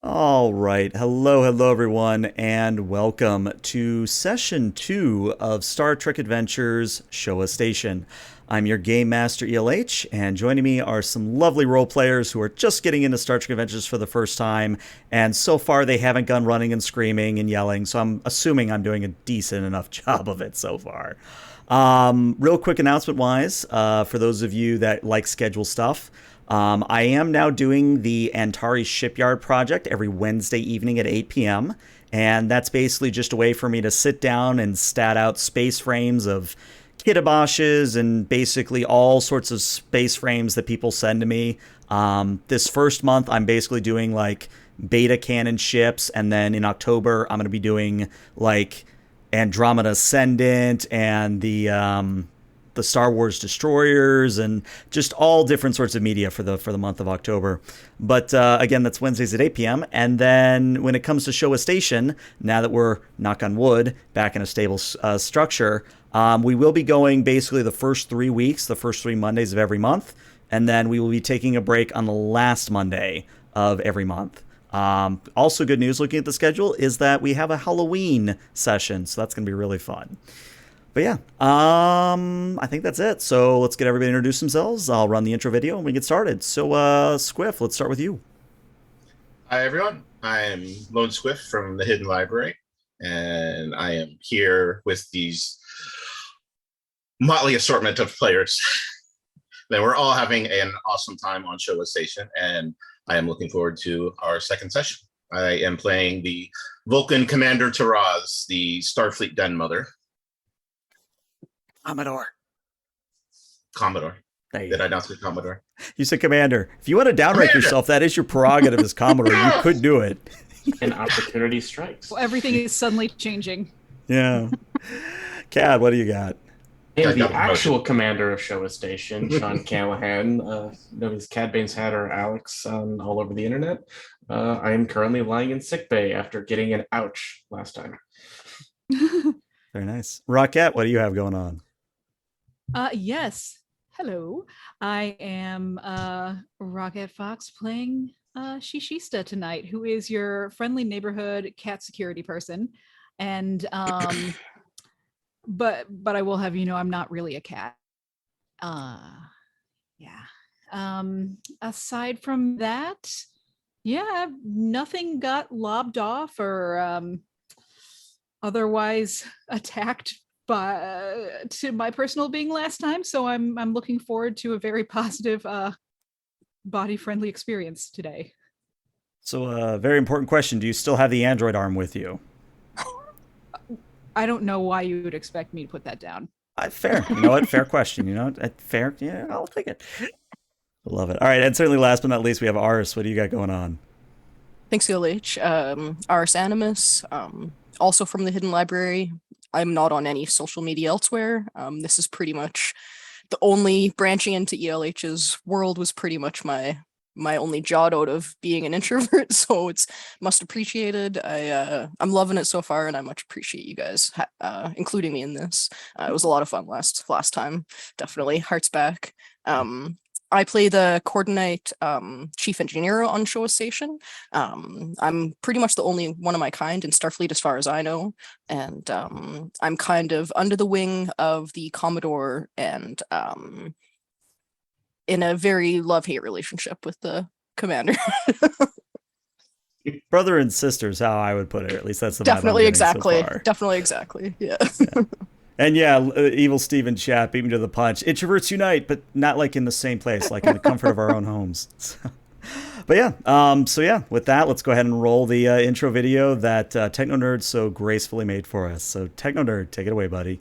All right. Hello, everyone, and welcome to session 2 of Star Trek Adventures Showa Station. I'm your Game Master ELH, and joining me are some lovely role players who are just getting into Star Trek Adventures for the first time, and so far they haven't gone running and screaming and yelling, so I'm assuming I'm doing a decent enough job of it so far. Real quick announcement wise, for those of you that like schedule stuff, I am now doing the Antari Shipyard project every Wednesday evening at 8 p.m. And that's basically just a way for me to sit down and stat out space frames of kitiboshes and basically all sorts of space frames that people send to me. This first month, I'm basically doing like beta cannon ships. And then in October, I'm going to be doing like Andromeda Ascendant and the Star Wars destroyers and just all different sorts of media for the month of October. But again, that's Wednesdays at 8 p.m. And then when it comes to Showa Station, now that we're knock on wood back in a stable structure, we will be going basically the first 3 weeks, the first 3 Mondays of every month, and then we will be taking a break on the last Monday of every month. Also, good news looking at the schedule is that we have a Halloween session, so that's going to be really fun. But yeah, I think that's it. So let's get everybody to introduce themselves. I'll run the intro video and we get started. So, Squiff, let's start with you. Hi, everyone. I'm Lone Swift from the Hidden Library, and I am here with these motley assortment of players. Then we're all having an awesome time on Showa Station, and I am looking forward to our second session. I am playing the Vulcan Commander Taraz, the Starfleet Den Mother. Commodore. Commodore. Did I not say Commodore? You said Commander. If you want to downrank yourself, that is your prerogative as Commodore. You could do it. An opportunity strikes. Well, everything is suddenly changing. Yeah. Cad, what do you got? And the actual commander of Showa Station, Sean Callahan, known as Cad Bane's Hatter Alex all over the internet. I am currently lying in sickbay after getting an ouch last time. Very nice. Rockette, what do you have going on? Yes. Hello. I am Rocket Fox playing Shishista tonight, who is your friendly neighborhood cat security person. And but I will have you know I'm not really a cat. Yeah. Aside from that, yeah, nothing got lobbed off or otherwise attacked to my personal being last time, so I'm looking forward to a very positive body friendly experience today. So a very important question, do you still have the android arm with you? I don't know why you would expect me to put that down. Fair. You know what? Fair question. You know, fair. Yeah, I'll take it. Love it. All right, and certainly last but not least, we have Ars. What do you got going on? Thanks, ELH. Ars Animus, also from the Hidden Library. I'm not on any social media elsewhere. This is pretty much the only branching into ELH's world was pretty much my only jot out of being an introvert, so it's much appreciated. I'm loving it so far, and I much appreciate you guys including me in this. It was a lot of fun last time. Definitely hearts back. I play the coordinate chief engineer on Showa Station. I'm pretty much the only one of my kind in Starfleet as far as I know. And I'm kind of under the wing of the Commodore and in a very love-hate relationship with the commander. Brother and sister is how I would put it. Or at least that's the vibe Definitely, I'm getting exactly. So far. Definitely, exactly. Yeah. And yeah, Evil Steven chat beat me to the punch. Introverts unite, but not like in the same place, like in the comfort of our own homes. But yeah, so yeah, with that, let's go ahead and roll the intro video that Techno Nerd so gracefully made for us. So Techno Nerd, take it away, buddy.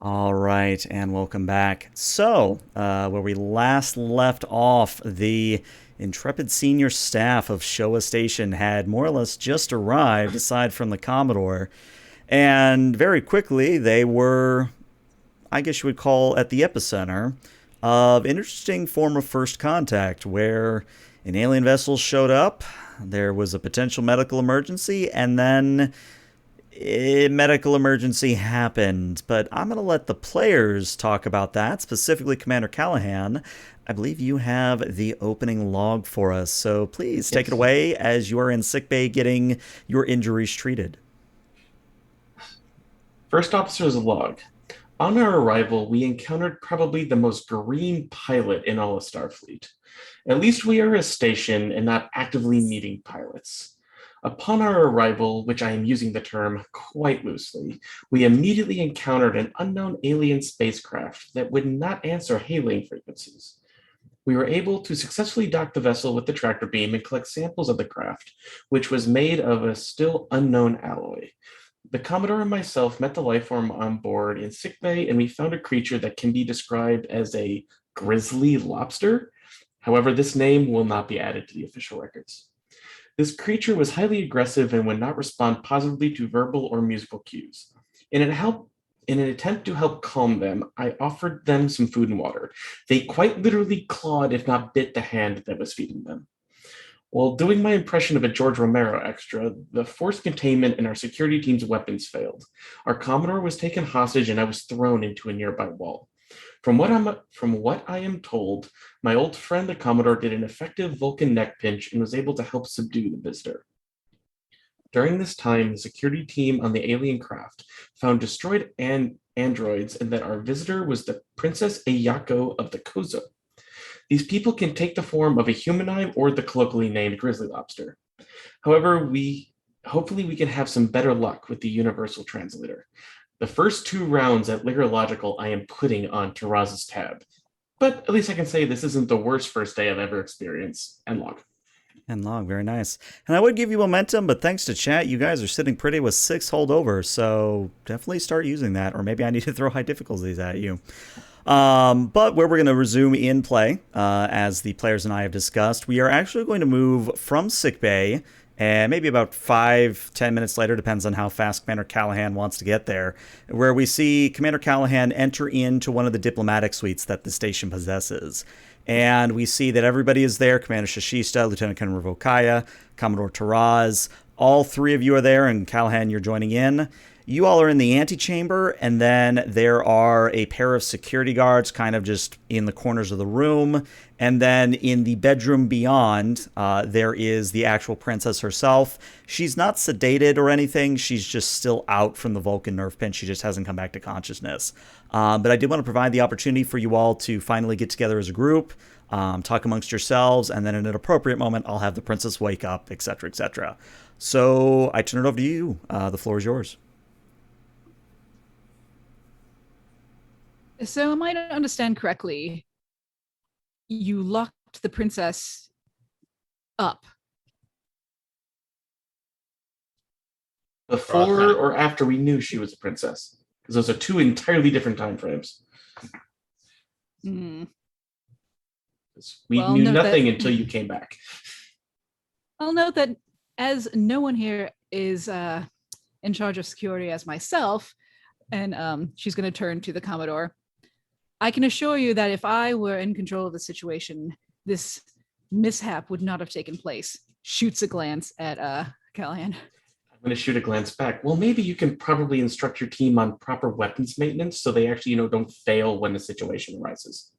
All right, and welcome back. So, where we last left off, the intrepid senior staff of Showa Station had more or less just arrived, aside from the Commodore, and very quickly they were, I guess you would call, at the epicenter of an interesting form of first contact, where an alien vessel showed up, there was a potential medical emergency, and then a medical emergency happened. But I'm going to let the players talk about that, specifically Commander Callahan. I believe you have the opening log for us, so please take it away as you are in sickbay getting your injuries treated. First officer's log. On our arrival, we encountered probably the most green pilot in all of Starfleet. At least we are a station and not actively needing pilots. Upon our arrival, which I am using the term quite loosely, we immediately encountered an unknown alien spacecraft that would not answer hailing frequencies. We were able to successfully dock the vessel with the tractor beam and collect samples of the craft, which was made of a still unknown alloy. The Commodore and myself met the life form on board in sickbay, and we found a creature that can be described as a grizzly lobster. However, this name will not be added to the official records. This creature was highly aggressive and would not respond positively to verbal or musical cues. In an attempt to help calm them, I offered them some food and water. They quite literally clawed, if not bit, the hand that was feeding them. While doing my impression of a George Romero extra, the force containment in our security team's weapons failed. Our Commodore was taken hostage and I was thrown into a nearby wall. From what I am told, my old friend the Commodore did an effective Vulcan neck pinch and was able to help subdue the visitor. During this time, the security team on the alien craft found destroyed androids and that our visitor was the Princess Ayako of the Kozo. These people can take the form of a humanime or the colloquially named grizzly lobster. However, hopefully we can have some better luck with the universal translator. The first 2 rounds at Liquor Logical I am putting on Taraz's tab. But at least I can say this isn't the worst first day I've ever experienced. End log. End log, very nice. And I would give you momentum, but thanks to chat, you guys are sitting pretty with 6 holdovers, so definitely start using that, or maybe I need to throw high difficulties at you. But where we're going to resume in play, as the players and I have discussed, we are actually going to move from sickbay, and maybe about 5-10 minutes later, depends on how fast Commander Callahan wants to get there, where we see Commander Callahan enter into one of the diplomatic suites that the station possesses. And we see that everybody is there: Commander Shishista, Lieutenant Colonel Vokaya, Commodore Taraz. All 3 of you are there, and Callahan, you're joining in. You all are in the antechamber, and then there are a pair of security guards kind of just in the corners of the room. And then in the bedroom beyond, there is the actual princess herself. She's not sedated or anything. She's just still out from the Vulcan nerve pinch. She just hasn't come back to consciousness. But I did want to provide the opportunity for you all to finally get together as a group, talk amongst yourselves, and then in an appropriate moment, I'll have the princess wake up, etc., etc. So I turn it over to you. The floor is yours. So am I to understand correctly, you locked the princess up? Before or after we knew she was a princess? Because those are 2 entirely different time frames. Mm. We knew nothing until you came back. I'll note that as no one here is in charge of security as myself, and she's going to turn to the Commodore, I can assure you that if I were in control of the situation, this mishap would not have taken place. Shoots a glance at Callahan. I'm going to shoot a glance back. Well, maybe you can probably instruct your team on proper weapons maintenance so they actually, don't fail when the situation arises.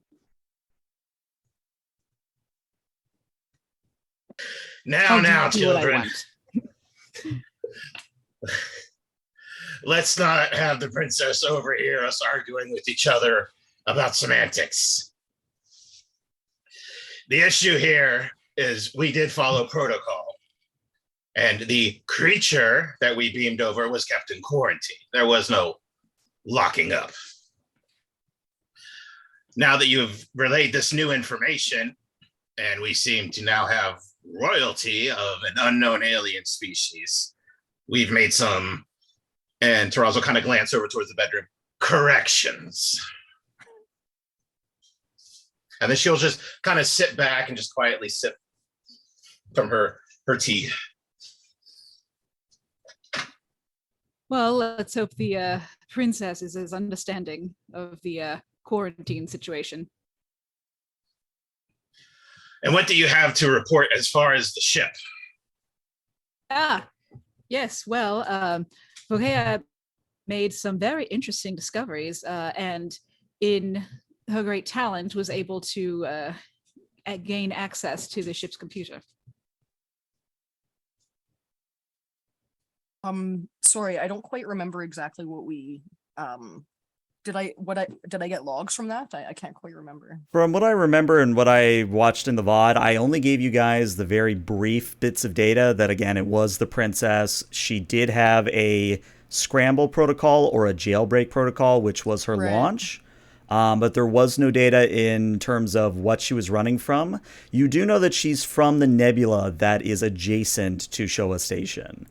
Now, children. Let's not have the princess overhear us arguing with each other about semantics. The issue here is we did follow protocol, and the creature that we beamed over was kept in quarantine. There was no locking up. Now that you've relayed this new information, and we seem to now have royalty of an unknown alien species, we've made some, and Taraz will kind of glance over towards the bedroom, corrections. And then she'll just kind of sit back and just quietly sip from her tea. Well, let's hope the princess is as understanding of the quarantine situation. And what do you have to report as far as the ship? Yes. Well, Vogea made some very interesting discoveries, and in her great talent was able to gain access to the ship's computer. Sorry, I don't quite remember exactly what we did I get logs from that? I can't quite remember. From what I remember and what I watched in the VOD, I only gave you guys the very brief bits of data that, again, it was the princess. She did have a scramble protocol or a jailbreak protocol, which was her launch. But there was no data in terms of what she was running from. You do know that she's from the nebula that is adjacent to Showa Station.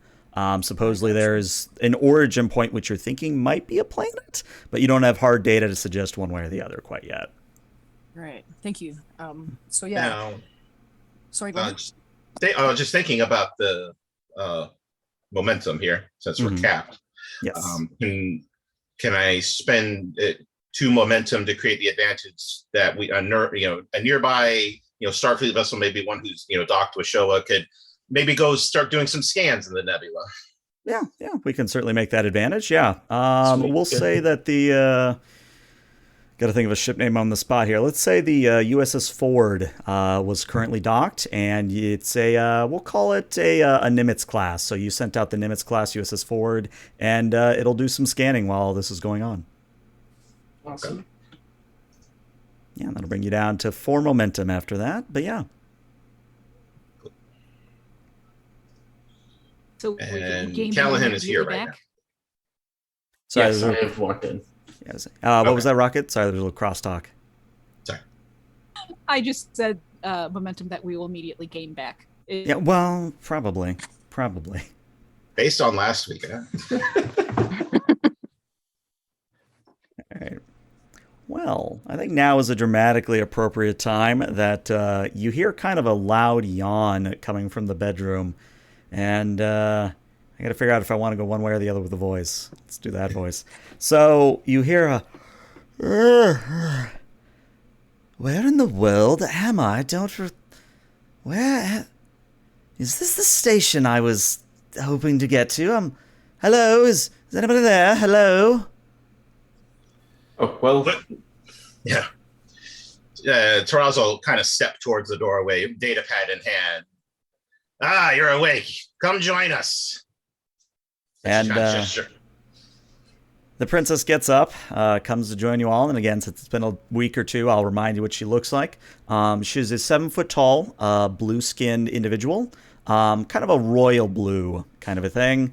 Supposedly there's an origin point which you're thinking might be a planet, but you don't have hard data to suggest one way or the other quite yet. Right. Thank you. So yeah. Now, sorry, go ahead. Just thinking about the momentum here, since we're capped. Yes. Can I spend 2 momentum to create the advantage that a nearby Starfleet vessel, maybe one who's docked with Showa, could maybe go start doing some scans in the nebula? Yeah, we can certainly make that advantage. Yeah. We'll say that the got to think of a ship name on the spot here. Let's say the USS Ford was currently docked, and it's we'll call it a Nimitz class. So you sent out the Nimitz class USS Ford, and it'll do some scanning while this is going on. Awesome. Yeah, that'll bring you down to 4 momentum after that. But yeah. So and Callahan is here right now. Sorry, yes, I have walked in. Yes. What was that, Rocket? Sorry, there was a little crosstalk. Sorry. I just said momentum that we will immediately gain back. Yeah, well, probably. Based on last week, huh? All right. Well, I think now is a dramatically appropriate time that you hear kind of a loud yawn coming from the bedroom. And I got to figure out if I want to go one way or the other with the voice. Let's do that voice. So you hear a... Where in the world am I? Where... Is this the station I was hoping to get to? Hello? Is anybody there? Hello? Oh, well... Yeah. Taraz will kind of step towards the doorway, data pad in hand. You're awake. Come join us. And the princess gets up, comes to join you all. And again, since it's been a week or two, I'll remind you what she looks like. She's a 7-foot-tall, blue-skinned individual. Kind of a royal blue kind of a thing.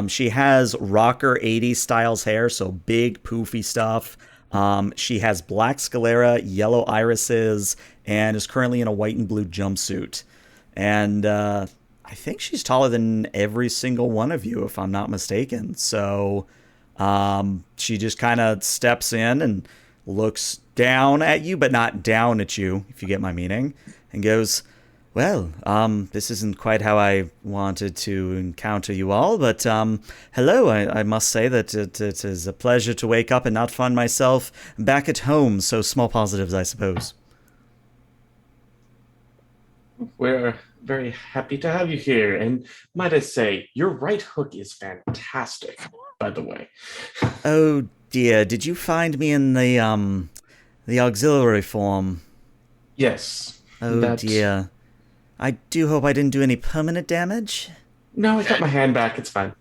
She has rocker 80s styles hair, so big, poofy stuff. She has black sclera, yellow irises, and is currently in a white and blue jumpsuit. And I think she's taller than every single one of you, if I'm not mistaken. So she just kind of steps in and looks down at you, but not down at you, if you get my meaning, and goes, well, this isn't quite how I wanted to encounter you all, but hello, I must say that it is a pleasure to wake up and not find myself back at home, so small positives, I suppose. We're very happy to have you here, and might I say, your right hook is fantastic, by the way. Oh dear, did you find me in the auxiliary form? Yes. Oh dear. I do hope I didn't do any permanent damage. No, I got my hand back, it's fine.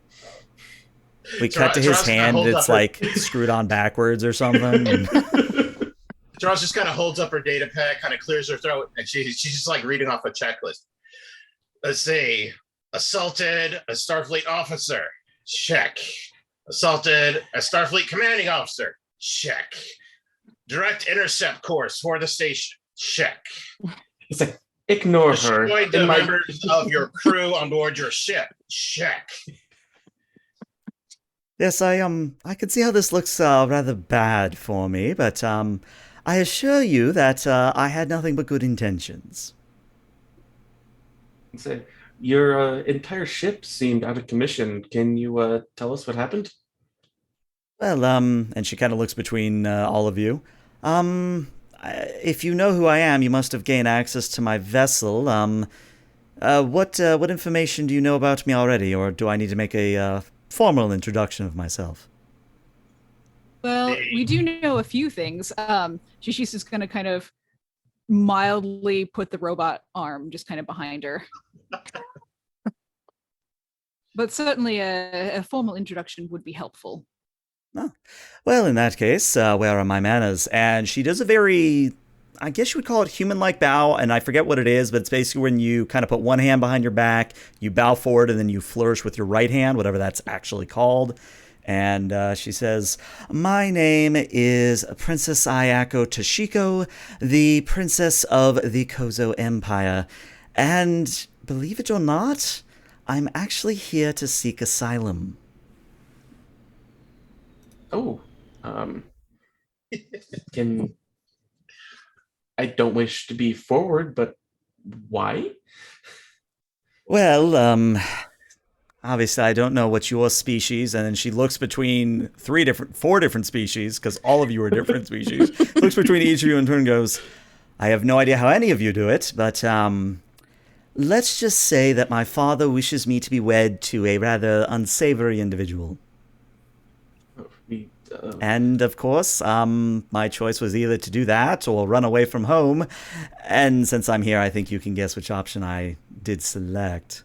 We cut to his hand, it's like screwed on backwards or something. Charles just kind of holds up her data pad, kind of clears her throat, and she's just like reading off a checklist. Let's see. Assaulted a Starfleet officer. Check. Assaulted a Starfleet commanding officer. Check. Direct intercept course for the station. Check. It's like, ignore her. Destroyed the members of your crew on board your ship. Check. Yes, I can see how this looks rather bad for me, but I assure you that I had nothing but good intentions. Say, your entire ship seemed out of commission. Can you tell us what happened? Well, and she kind of looks between all of you. If you know who I am, you must have gained access to my vessel. What information do you know about me already, or do I need to make a formal introduction of myself? Well, we do know a few things. Shishi's just going to kind of mildly put the robot arm just kind of behind her. But certainly a formal introduction would be helpful. Oh. Well, in that case, where are my manners? And she does a very, I guess you would call it human-like bow, and I forget what it is, but it's basically when you kind of put one hand behind your back, you bow forward, and then you flourish with your right hand, whatever that's actually called. And she says, "My name is Princess Ayako Toshiko, the Princess of the Kozo Empire. And believe it or not, I'm actually here to seek asylum." Oh, can I don't wish to be forward, but why? Well, obviously I don't know what your species, and then she looks between four different species, because all of you are different species, looks between each of you in turn and goes, "I have no idea how any of you do it, but, let's just say that my father wishes me to be wed to a rather unsavory individual. We, And, of course, my choice was either to do that or run away from home. And since I'm here, I think you can guess which option I did select."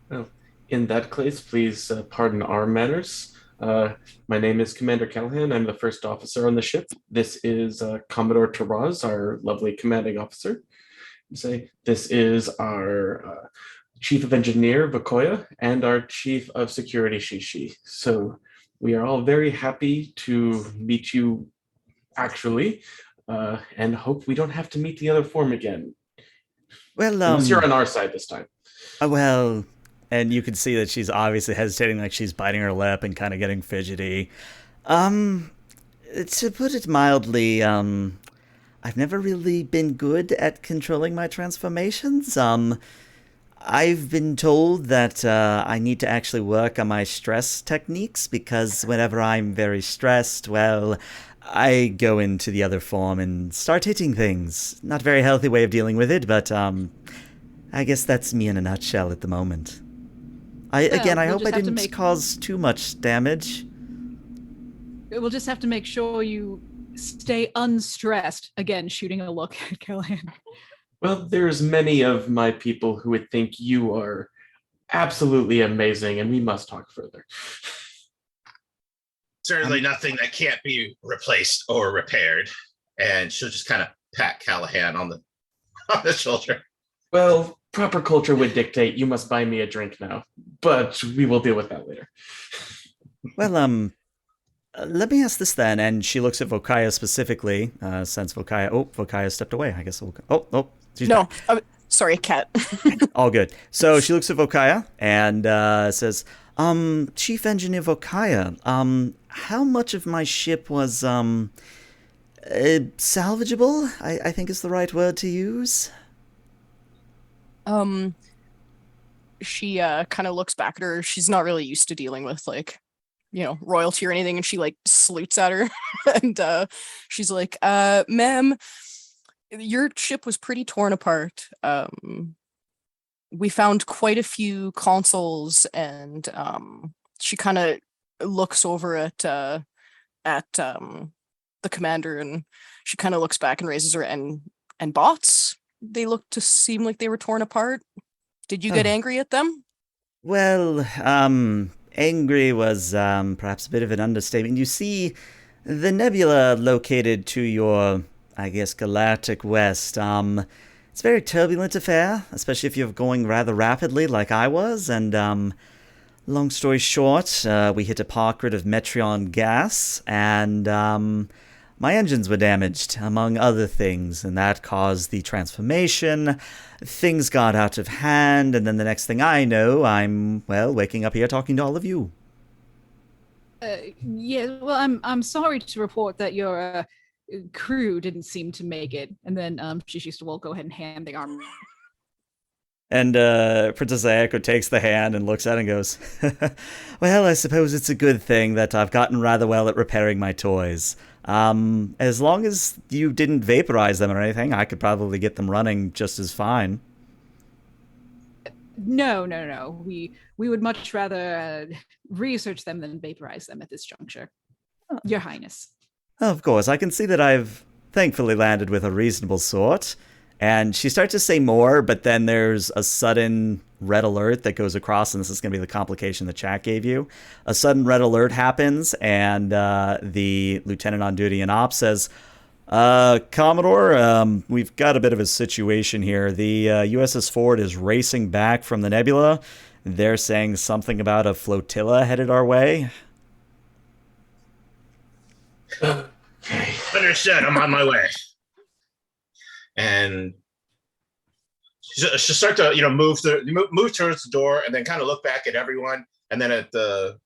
well, in that case, please pardon our manners. My name is Commander Callahan. I'm the first officer on the ship. This is Commodore Taraz, our lovely commanding officer. Say this is our chief of engineer Vakoya and our chief of security Shishi. So we are all very happy to meet you actually, and hope we don't have to meet the other form again. Well, Unless you're on our side this time. well, and you can see that she's obviously hesitating, like she's biting her lip and kind of getting fidgety. Um, to put it mildly, I've never really been good at controlling my transformations. I've been told that I need to actually work on my stress techniques because whenever I'm very stressed, well, I go into the other form and start hitting things. Not a very healthy way of dealing with it, but I guess that's me in a nutshell at the moment. I We'll hope just I have to didn't make- cause too much damage. We'll just have to make sure you stay unstressed. Again, shooting a look at Callahan. Well, there's many of my people who would think you are absolutely amazing, and we must talk further. Certainly nothing that can't be replaced or repaired. And she'll just kind of pat Callahan on the on the shoulder. Well, proper culture would dictate you must buy me a drink now, but we will deal with that later. Well, let me ask this then, and she looks at Vokaya specifically, since Vokaya stepped away. I guess she's No, back. sorry, cat. All good. So she looks at Vokaya and says, Chief Engineer Vokaya, how much of my ship was, salvageable, I think is the right word to use. She kind of looks back at her. She's not really used to dealing with royalty or anything, and she like salutes at her and she's like, ma'am, your ship was pretty torn apart. We found quite a few consoles, and she kind of looks over at the commander, and she kind of looks back and raises her and bots. They look to seem like they were torn apart. Did you get angry at them? Well, angry was perhaps a bit of an understatement. You see, the nebula located to your, I guess, galactic west, it's a very turbulent affair, especially if you're going rather rapidly like I was, and long story short, we hit a pocket of Metreon gas, and my engines were damaged, among other things, and that caused the transformation. Things got out of hand, and then the next thing I know, I'm, well, waking up here talking to all of you. Yeah, well, I'm sorry to report that your crew didn't seem to make it. And then Shishista will go ahead and hand the armor. And Princess Ayako takes the hand and looks at it and goes, well, I suppose it's a good thing that I've gotten rather well at repairing my toys. As long as you didn't vaporize them or anything, I could probably get them running just as fine. No. We would much rather research them than vaporize them at this juncture, Your Highness. Of course, I can see that I've thankfully landed with a reasonable sort. And she starts to say more, but then there's a sudden red alert that goes across, and this is going to be the complication the chat gave you. A sudden red alert happens, and the lieutenant on duty in ops says, Commodore, we've got a bit of a situation here. The USS Ford is racing back from the nebula. They're saying something about a flotilla headed our way. Okay. Understood. I'm on my way. And she'll start to, move towards the door, and then kind of look back at everyone, and then at the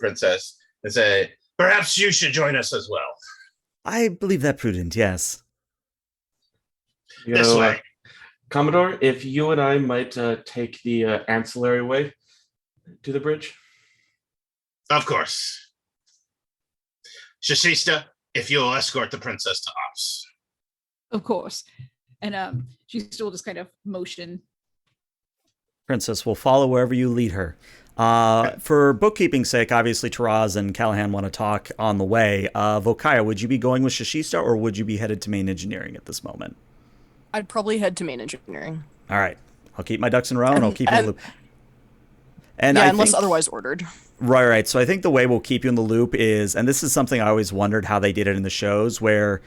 princess, and say, "Perhaps you should join us as well." I believe that prudent. Yes. This way, Commodore. If you and I might take the ancillary way to the bridge. Of course. Shishista, if you'll escort the princess to ops. Of course. And she still just kind of motion. Princess will follow wherever you lead her. For bookkeeping's sake, obviously Taraz and Callahan want to talk on the way. Vokaya, would you be going with Shishista, or would you be headed to main engineering at this moment? I'd probably head to main engineering. All right. I'll keep my ducks in a row, and I'll keep you in the loop. And yeah, unless otherwise ordered. Right. So I think the way we'll keep you in the loop is, and this is something I always wondered how they did it in the shows, where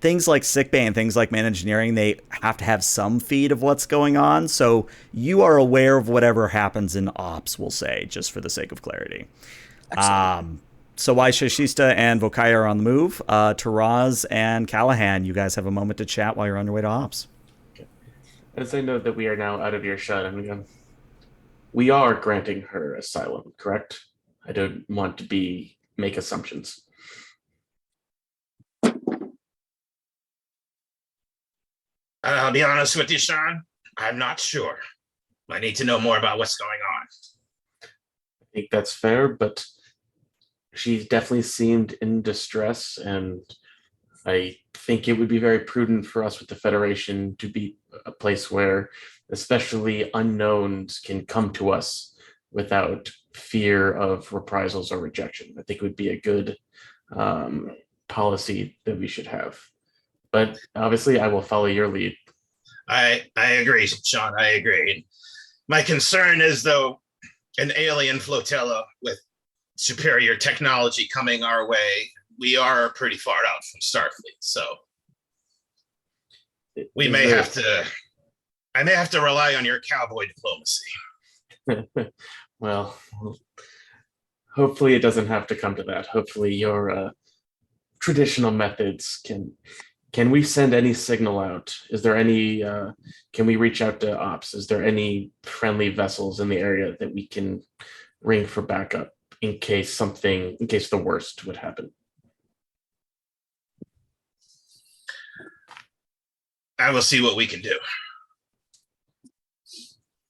things like sickbay and things like main engineering, they have to have some feed of what's going on. So you are aware of whatever happens in ops, we'll say, just for the sake of clarity. So why Shishista and Vokaya are on the move. Taraz and Callahan, you guys have a moment to chat while you're on your way to ops. Okay. As I know that we are now out of earshot, we are granting her asylum, correct? I don't want to make assumptions. I'll be honest with you, Sean. I'm not sure. I need to know more about what's going on. I think that's fair, but she definitely seemed in distress, and I think it would be very prudent for us with the Federation to be a place where especially unknowns can come to us without fear of reprisals or rejection. I think it would be a good policy that we should have. But obviously, I will follow your lead. I agree, Sean. I agree. My concern is, though, an alien flotilla with superior technology coming our way. We are pretty far out from Starfleet, so I may have to rely on your cowboy diplomacy. Well, hopefully it doesn't have to come to that. Hopefully your traditional methods can we send any signal out? Is there any, can we reach out to ops? Is there any friendly vessels in the area that we can ring for backup in case the worst would happen? I will see what we can do.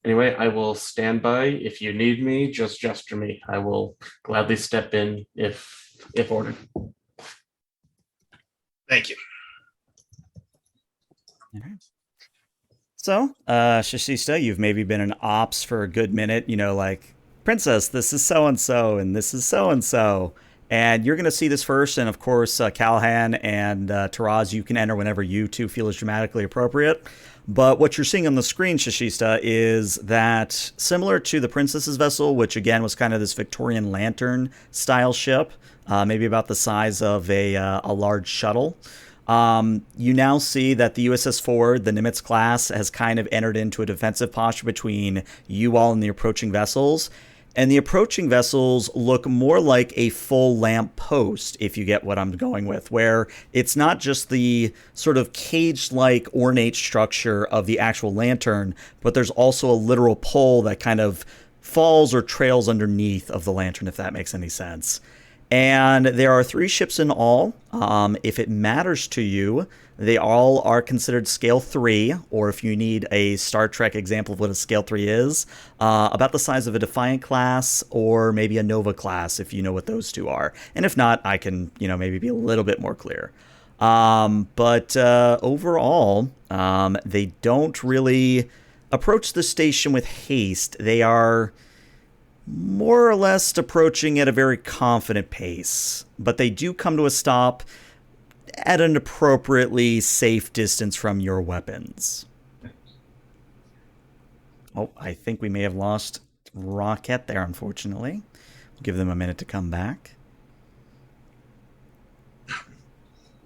Anyway, I will stand by. If you need me, just gesture me. I will gladly step in if ordered. Thank you. All right. So, Shishista, you've maybe been in ops for a good minute, like, Princess, this is so-and-so, and this is so-and-so. And you're going to see this first, and of course, Callahan and Taraz, you can enter whenever you two feel is dramatically appropriate. But what you're seeing on the screen, Shishista, is that similar to the Princess's vessel, which again was kind of this Victorian lantern-style ship, maybe about the size of a large shuttle, you now see that the USS Ford, the Nimitz class, has kind of entered into a defensive posture between you all and the approaching vessels. And the approaching vessels look more like a full lamp post, if you get what I'm going with, where it's not just the sort of cage-like ornate structure of the actual lantern, but there's also a literal pole that kind of falls or trails underneath of the lantern, if that makes any sense. And there are 3 ships in all. If it matters to you, they all are considered scale 3, or if you need a Star Trek example of what a scale 3 is, about the size of a Defiant class or maybe a Nova class, if you know what those 2 are. And if not, I can, maybe be a little bit more clear. But overall, they don't really approach the station with haste. They are more or less approaching at a very confident pace, but they do come to a stop at an appropriately safe distance from your weapons. Oh, I think we may have lost Rocket there, unfortunately. We'll give them a minute to come back.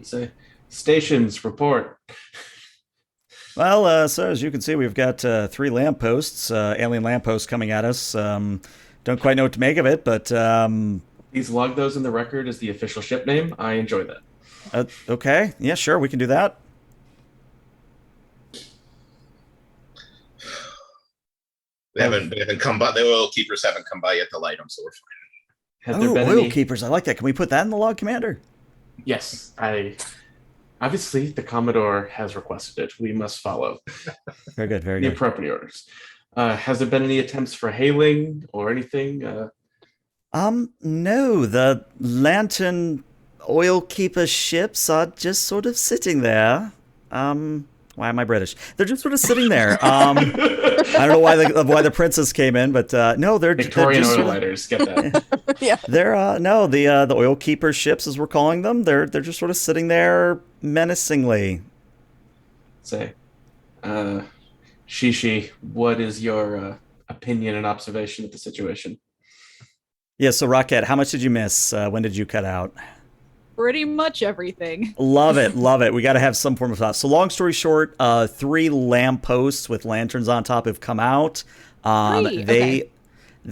Say, stations report. Well, so as you can see, we've got 3 lampposts, alien lampposts coming at us. Don't quite know what to make of it, but... Please log those in the record as the official ship name. I enjoy that. Okay. Yeah, sure. We can do that. They haven't come by. The oil keepers haven't come by yet to light them, so we're fine. Have there been oil any... keepers. I like that. Can we put that in the log, Commander? Yes, obviously the Commodore has requested it. We must follow Very good. Very the good. appropriate orders. Has there been any attempts for hailing or anything? No. The Lantern oil keeper ships are just sort of sitting there. Why am I British? They're just sort of sitting there. I don't know why the princess came in, but no, they're Victorian just oil lighters. Get that? Yeah. They're no the oil keeper ships, as we're calling them. They're just sort of sitting there menacingly. Say, Shishi, what is your opinion and observation of the situation? Yeah. So Rocket, how much did you miss? When did you cut out? Pretty much everything. Love it, love it. We got to have some form of thought. So long story short, 3 lampposts with lanterns on top have come out. They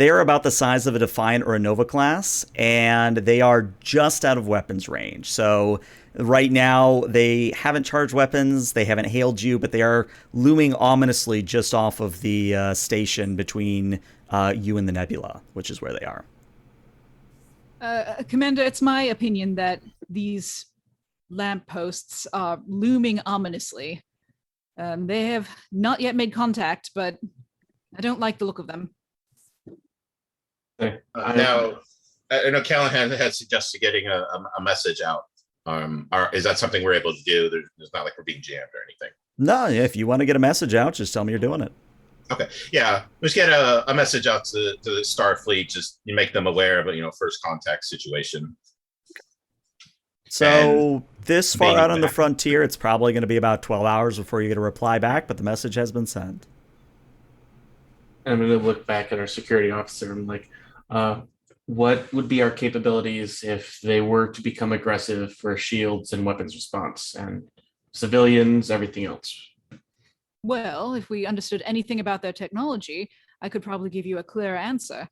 are about the size of a Defiant or a Nova class, and they are just out of weapons range. So right now, they haven't charged weapons, they haven't hailed you, but they are looming ominously just off of the station between you and the nebula, which is where they are. Commander, it's my opinion that these lampposts are looming ominously. They have not yet made contact, but I don't like the look of them. Now, I know Callahan had suggested getting a message out. Is that something we're able to do? It's not like we're being jammed or anything. No, if you want to get a message out, just tell me you're doing it. Okay, yeah, let's get a message out to the Starfleet. Just you make them aware of a first contact situation. So this far out on the frontier, it's probably going to be about 12 hours before you get a reply back, but the message has been sent. I'm going to look back at our security officer. I'm like, what would be our capabilities if they were to become aggressive for shields and weapons response and civilians, everything else? Well, if we understood anything about their technology, I could probably give you a clear answer.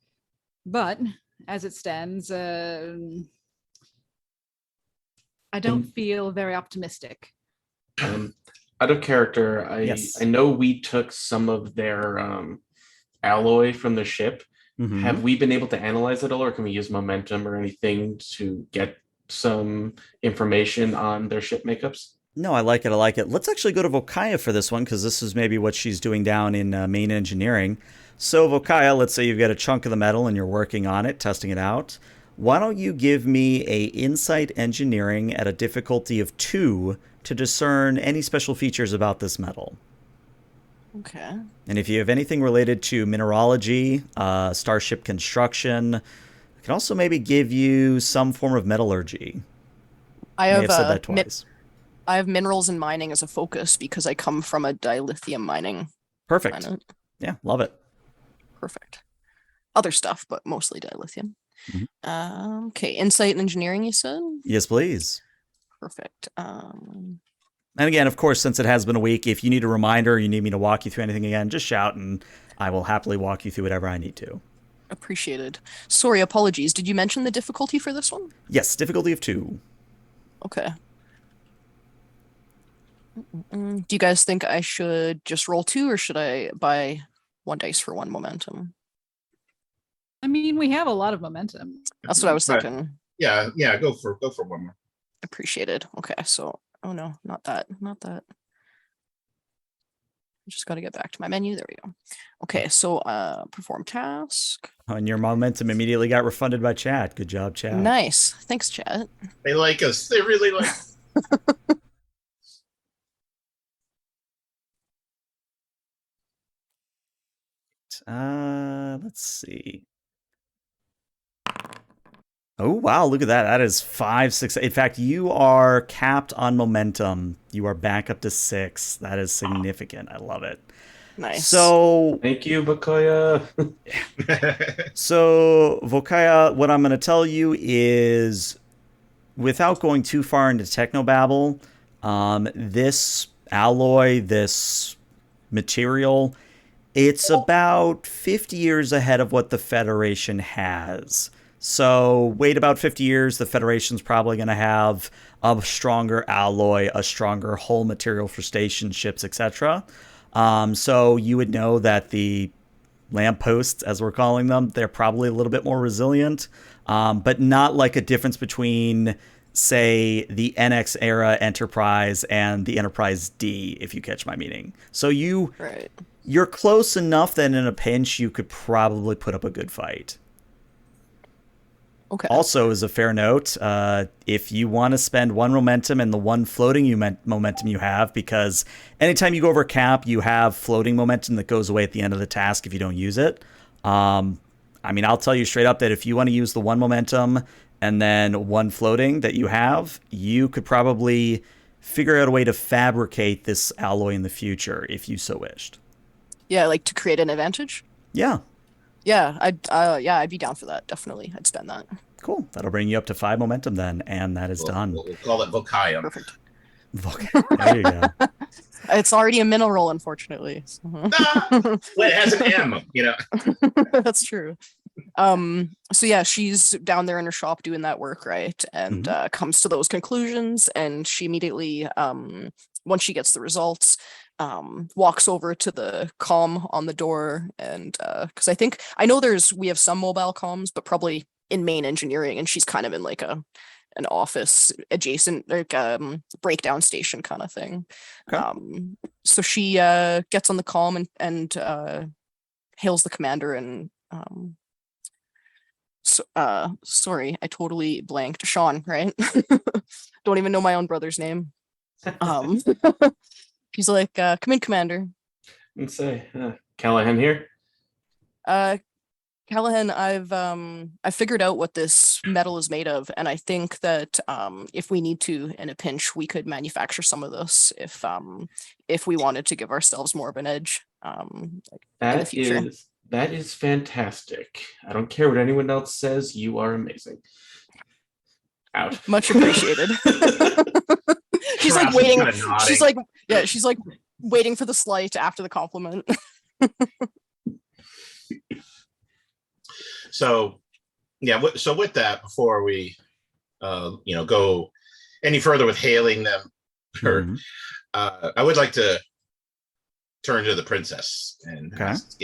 But as it stands, I don't feel very optimistic. Out of character, I know we took some of their alloy from the ship. Mm-hmm. Have we been able to analyze it all, or can we use momentum or anything to get some information on their ship makeups? No, I like it. I like it. Let's actually go to Vokaya for this one, because this is maybe what she's doing down in main engineering. So Vokaya, let's say you've got a chunk of the metal and you're working on it, testing it out. Why don't you give me a insight engineering at a difficulty of 2 to discern any special features about this metal? Okay. And if you have anything related to mineralogy, starship construction, I can also maybe give you some form of metallurgy. I may have said that twice. I have minerals and mining as a focus because I come from a dilithium mining Perfect. planet. Yeah, love it. Perfect. Other stuff, but mostly dilithium. Mm-hmm. Okay, insight and engineering, you said? Yes, please. Perfect. And again, of course, since it has been a week, if you need a reminder, you need me to walk you through anything again, just shout and I will happily walk you through whatever I need to. Appreciated. Sorry, apologies. Did you mention the difficulty for this one? Yes, difficulty of 2. Okay. Do you guys think I should just roll 2, or should I buy 1 dice for 1 momentum? mean, we have a lot of momentum. That's what I was thinking. Yeah, go for one more. Appreciated. Okay, so no, not that. Just got to get back to my menu. There we go. Okay, so perform task. And your momentum immediately got refunded by chat. Good job, chat. Nice. Thanks, chat. They like us. They really like us. Let's see. Oh, wow, look at that. That is 5, 6. In fact, you are capped on momentum. You are back up to 6. That is significant. I love it. Nice. So, Thank you, Bakoya. so Vokaya, what I'm going to tell you is, without going too far into technobabble, this alloy, this material, it's about 50 years ahead of what the Federation has. So wait about 50 years, the Federation's probably going to have a stronger alloy, a stronger hull material for station ships, etc. So you would know that the lampposts, as we're calling them, they're probably a little bit more resilient, but not like a difference between, say, the NX era Enterprise and the Enterprise D, if you catch my meaning. So you're close enough that in a pinch you could probably put up a good fight. Okay. Also, as a fair note, if you want to spend 1 momentum and the 1 floating momentum you have, because anytime you go over cap, you have floating momentum that goes away at the end of the task if you don't use it. I mean, I'll tell you straight up that if you want to use the 1 momentum and then 1 floating that you have, you could probably figure out a way to fabricate this alloy in the future if you so wished. Yeah, like to create an advantage? Yeah. Yeah, I'd be down for that. Definitely. I'd spend that. Cool. That'll bring you up to 5 momentum then, and that is done. We'll call it Vokayam. Perfect. There you go. It's already a mineral, unfortunately. So. Well, it has an M, you know. That's true. So yeah, she's down there in her shop doing that work, right? And comes to those conclusions, and she immediately, once she gets the results, walks over to the comm on the door, and because I know we have some mobile comms, but probably in main engineering, and she's kind of in like an office adjacent, like breakdown station kind of thing. Okay. So she gets on the comm and hails the commander and sorry, I totally blanked. Sean, right? Don't even know my own brother's name. He's like, come in, Commander. Let's say, Callahan here. Callahan, I've figured out what this metal is made of, and I think that if we need to, in a pinch, we could manufacture some of this if we wanted to give ourselves more of an edge in the future. That is fantastic. I don't care what anyone else says. You are amazing. Out. Much appreciated. She's like waiting. She's like waiting for the slight after the compliment. So, yeah. So with that, before we, go any further with hailing them, I would like to turn to the princess and ask,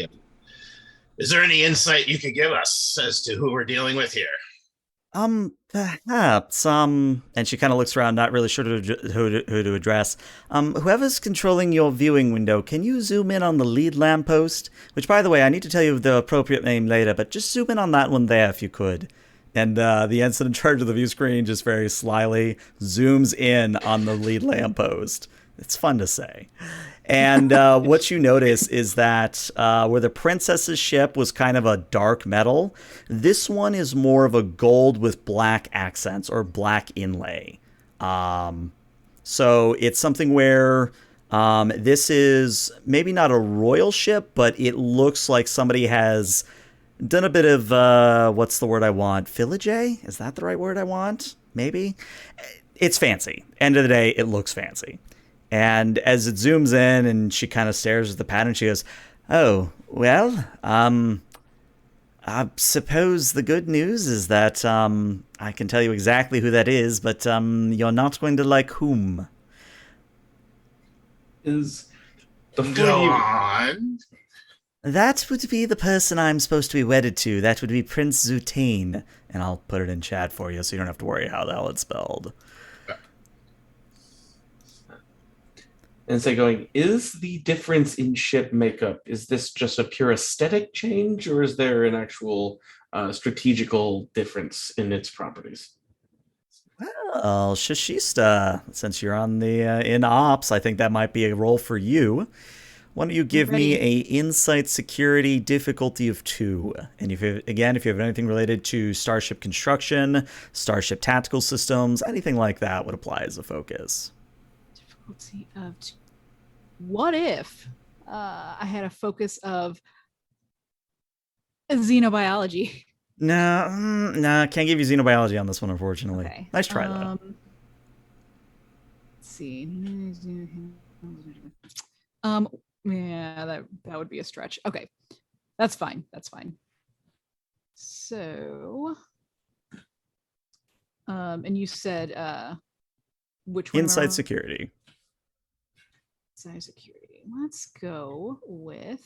is there any insight you could give us as to who we're dealing with here? Perhaps, and she kind of looks around, not really sure who to address. Whoever's controlling your viewing window, can you zoom in on the lead lamppost? Which, by the way, I need to tell you the appropriate name later, but just zoom in on that one there if you could. And the ensign in charge of the view screen just very slyly zooms in on the lead lamppost. It's fun to say. And what you notice is that where the princess's ship was kind of a dark metal, this one is more of a gold with black accents or black inlay. So it's something where this is maybe not a royal ship, but it looks like somebody has done a bit of, what's the word I want? Filigree? Is that the right word I want? Maybe? It's fancy. End of the day, it looks fancy. And as it zooms in and she kind of stares at the pattern, she goes, oh, well, I suppose the good news is that I can tell you exactly who that is, but you're not going to like whom. Go on. That would be the person I'm supposed to be wedded to. That would be Prince Zutane. And I'll put it in chat for you so you don't have to worry how the hell it's spelled. And so going, is the difference in ship makeup, is this just a pure aesthetic change, or is there an actual strategical difference in its properties? Well, Shishista, since you're on the in ops, I think that might be a role for you. Why don't you give me a insight security difficulty of 2? And if you have anything related to starship construction, starship tactical systems, anything like that would apply as a focus. Difficulty of 2. What if I had a focus of xenobiology? No, can't give you xenobiology on this one, unfortunately. Okay. Nice try, though. Let's see. Yeah, that would be a stretch. Okay, that's fine. That's fine. So, and you said which one? Inside security. Inside security. Let's go with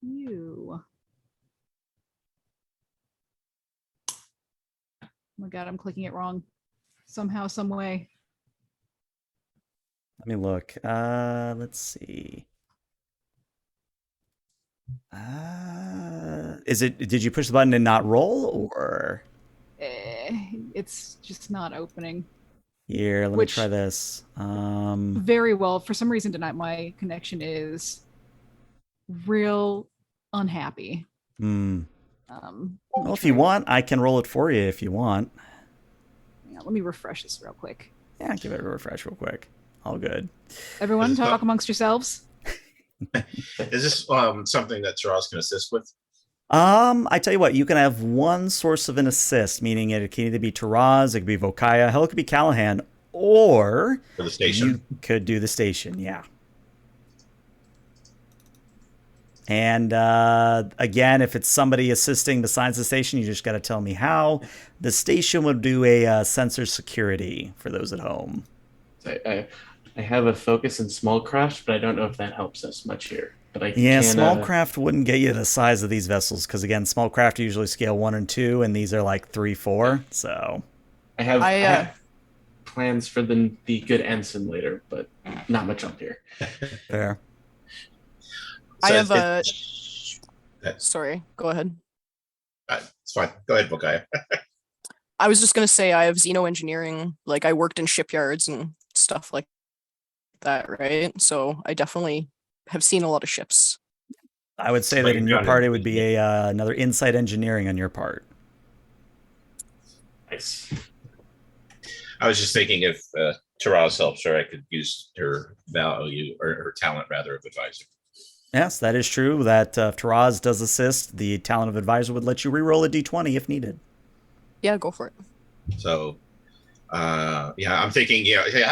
you. Oh my god, I'm clicking it wrong. Somehow, some way. Let me look. Let's see. Did you push the button and not roll, or? It's just not opening. Here, let me try this. Very well. For some reason tonight, my connection is real unhappy. Well, if you want, I can roll it for you if you want. Yeah, let me refresh this real quick. Yeah, give it a refresh real quick. All good. Everyone, talk amongst yourselves. Is this something that Taraz can assist with? I tell you what, you can have one source of an assist, meaning it can either be Taraz, it could be Vokaya, hell, it could be Callahan, or For the station? You could do the station, yeah. And again, if it's somebody assisting besides the station, you just got to tell me how. The station would do a sensor security for those at home. I have a focus in small craft, but I don't know if that helps us much here. But small craft wouldn't get you the size of these vessels because again, small craft usually scale 1 and 2, and these are like 3, 4. So I have plans for the good ensign later, but not much up here. Fair. I have a. Sorry, go ahead. It's fine. Go ahead, Vokaya. I was just gonna say I have xenoengineering. Like I worked in shipyards and stuff like that, right? So I definitely have seen a lot of ships. I would say that in your part, it would be another insight engineering on your part. Nice. I was just thinking if Taraz helps her, I could use her value or her talent rather of advisor. Yes, that is true. That if Taraz does assist, the talent of advisor would let you reroll a d20 if needed. Yeah, go for it. So, I'm thinking,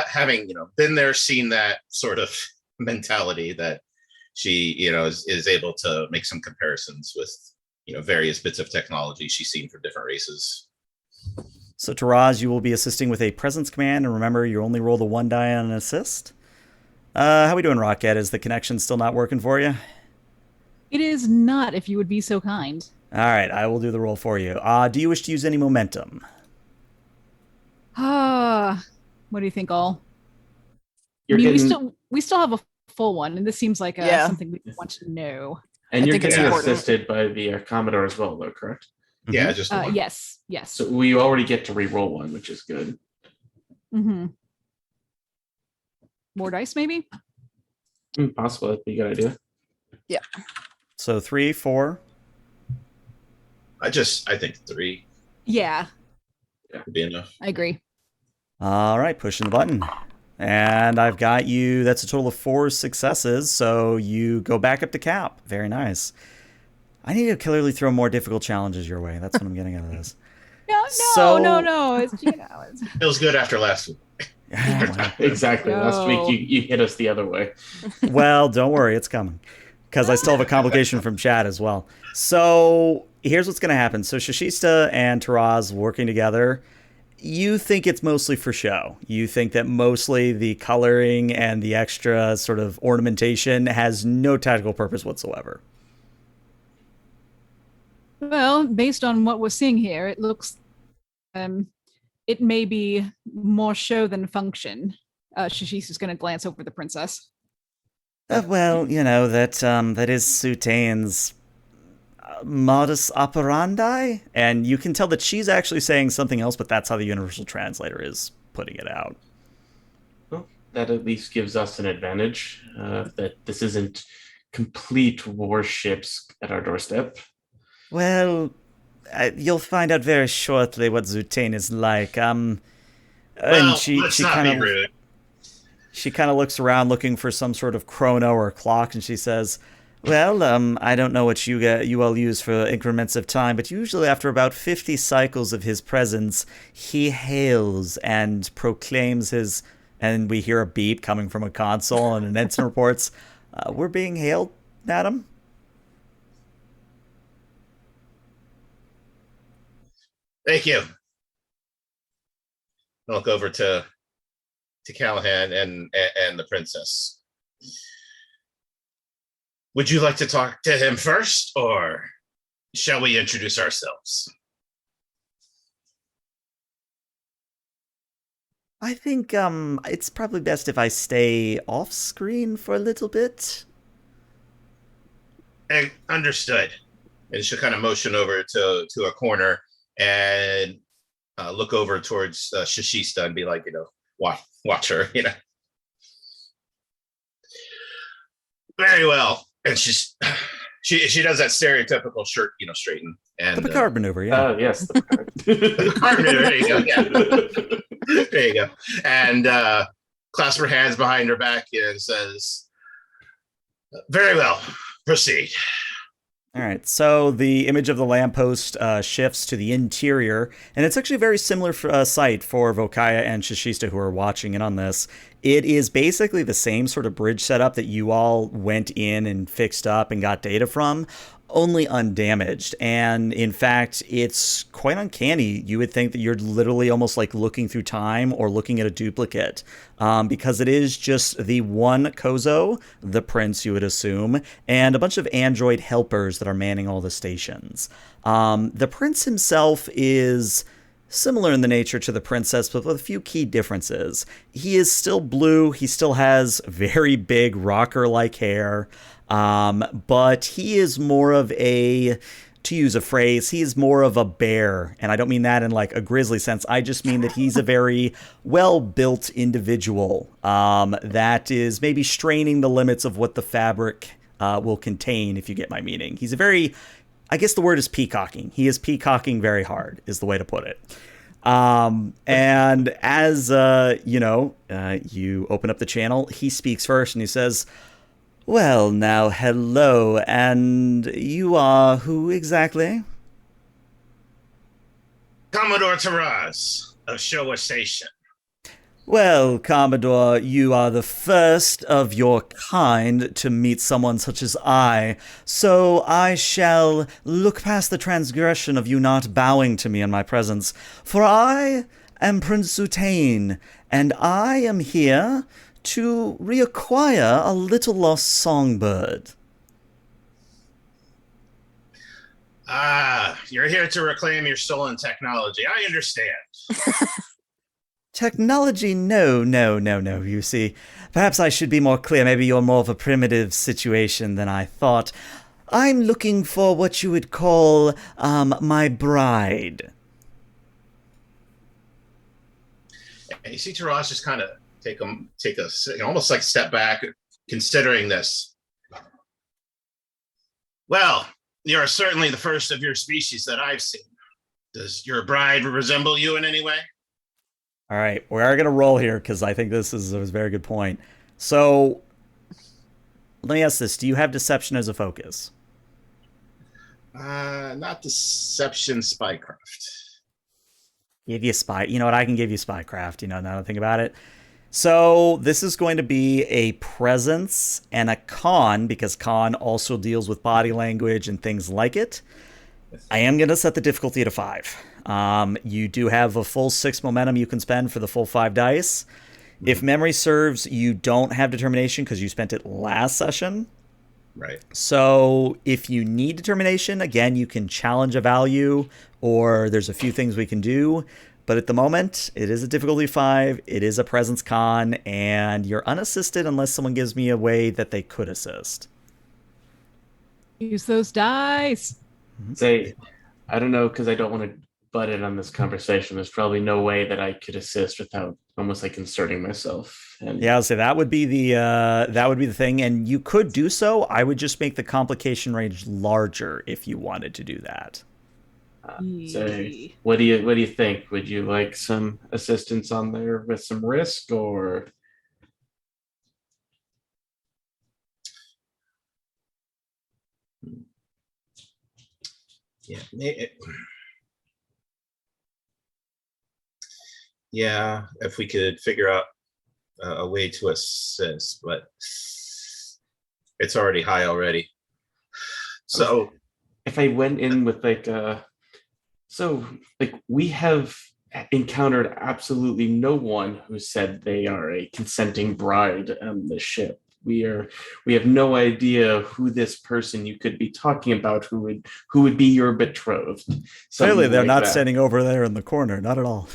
having been there, seen that sort of mentality, that she, is able to make some comparisons with, various bits of technology she's seen from different races. So, Taraz, you will be assisting with a presence command, and remember, you only roll the 1 die on an assist. How we doing, Rocket? Is the connection still not working for you? It is not, if you would be so kind. All right, I will do the roll for you. Do you wish to use any momentum? What do you think, all? We still have a full one, and this seems like something we want to know. And you're getting assisted by the Commodore as well, though, correct? Yeah, just yes. So we already get to re-roll one, which is good. Mm-hmm. More dice, maybe? Possible. That'd be a good idea. Yeah. So 3, 4. I think 3. Yeah. Would be enough. I agree. All right, pushing the button. And I've got you, that's a total of 4 successes, so you go back up to cap. Very nice. I need to clearly throw more difficult challenges your way. That's what I'm getting out of this. No. It's Feels good after last week. Exactly. No. Last week you hit us the other way. Well, don't worry, it's coming. Because I still have a complication from chat as well. So here's what's going to happen. So Shishista and Taraz working together, you think it's mostly for show. You think that mostly the coloring and the extra sort of ornamentation has no tactical purpose whatsoever. Well, based on what we're seeing here, it looks it may be more show than function. Shishi's just going to glance over the princess. Well, that is Sutane's modus operandi, and you can tell that she's actually saying something else, but that's how the universal translator is putting it out. Well, that at least gives us an advantage, that this isn't complete warships at our doorstep. Well, you'll find out very shortly what Zutane is like. And she kind of rude. She kind of looks around looking for some sort of chrono or clock, and she says, well, I don't know what you all use for increments of time, but usually after about 50 cycles of his presence, he hails and proclaims his, and we hear a beep coming from a console, and an ensign reports, we're being hailed, madam. Thank you. I'll look over to Callahan and the princess. Would you like to talk to him first, or shall we introduce ourselves? I think it's probably best if I stay off screen for a little bit. Understood. And she'll kind of motion over to a corner and look over towards Shishista and be like, watch her, Very well. And she does that stereotypical shirt, straighten. And the Picard maneuver, yeah. Yes, the Picard. The Picard maneuver, there you go. Yeah. There you go. And clasps her hands behind her back and says, very well, proceed. All right, so the image of the lamppost shifts to the interior, and it's actually a very similar sight for Vokaya and Shishista who are watching in on this. It is basically the same sort of bridge setup that you all went in and fixed up and got data from, only undamaged. And in fact, it's quite uncanny. You would think that you're literally almost like looking through time or looking at a duplicate, because it is just the one Kozo, the prince, you would assume, and a bunch of android helpers that are manning all the stations. The prince himself is similar in the nature to the princess, but with a few key differences. He is still blue. He still has very big rocker-like hair. But he is more of a, to use a phrase, he is more of a bear. And I don't mean that in like a grizzly sense. I just mean that he's a very well-built individual that is maybe straining the limits of what the fabric will contain, if you get my meaning. He's a very, I guess the word is peacocking. He is peacocking very hard, is the way to put it. And as, you open up the channel, he speaks first and he says, well, now, hello, and you are who exactly? Commodore Taraz of Showa Station. Well, Commodore, you are the first of your kind to meet someone such as I, so I shall look past the transgression of you not bowing to me in my presence, for I am Prince Zutane, and I am here to reacquire a little lost songbird. You're here to reclaim your stolen technology. I understand. Technology? No, you see. Perhaps I should be more clear. Maybe you're more of a primitive situation than I thought. I'm looking for what you would call, my bride. You see Taraz just kind of take a almost like step back, considering this. Well, you are certainly the first of your species that I've seen. Does your bride resemble you in any way? All right, we are going to roll here because I think this is a very good point. So, let me ask this. Do you have deception as a focus? Not deception, spycraft. Give you spy. You know what? I can give you spycraft, now that I think about it. So this is going to be a presence and a con, because con also deals with body language and things like it. I am going to set the difficulty at a 5. You do have a full 6 momentum you can spend for the full 5 dice. If memory serves, you don't have determination because you spent it last session. Right. So if you need determination, again, you can challenge a value, or there's a few things we can do. But at the moment, it is a difficulty 5, it is a presence con, and you're unassisted unless someone gives me a way that they could assist. Use those dice. Say, I don't know, because I don't want to butt in on this conversation. There's probably no way that I could assist without almost like inserting myself. And Yeah, I'll say that would be the thing, and you could do so. I would just make the complication range larger if you wanted to do that. Say, what do you think? Would you like some assistance on there with some risk, or? Yeah, if we could figure out a way to assist, but it's already high already. So if I went in with we have encountered absolutely no one who said they are a consenting bride on the ship. We have no idea who this person you could be talking about who would be your betrothed. Clearly, they're like not that. standing over there in the corner. Not at all.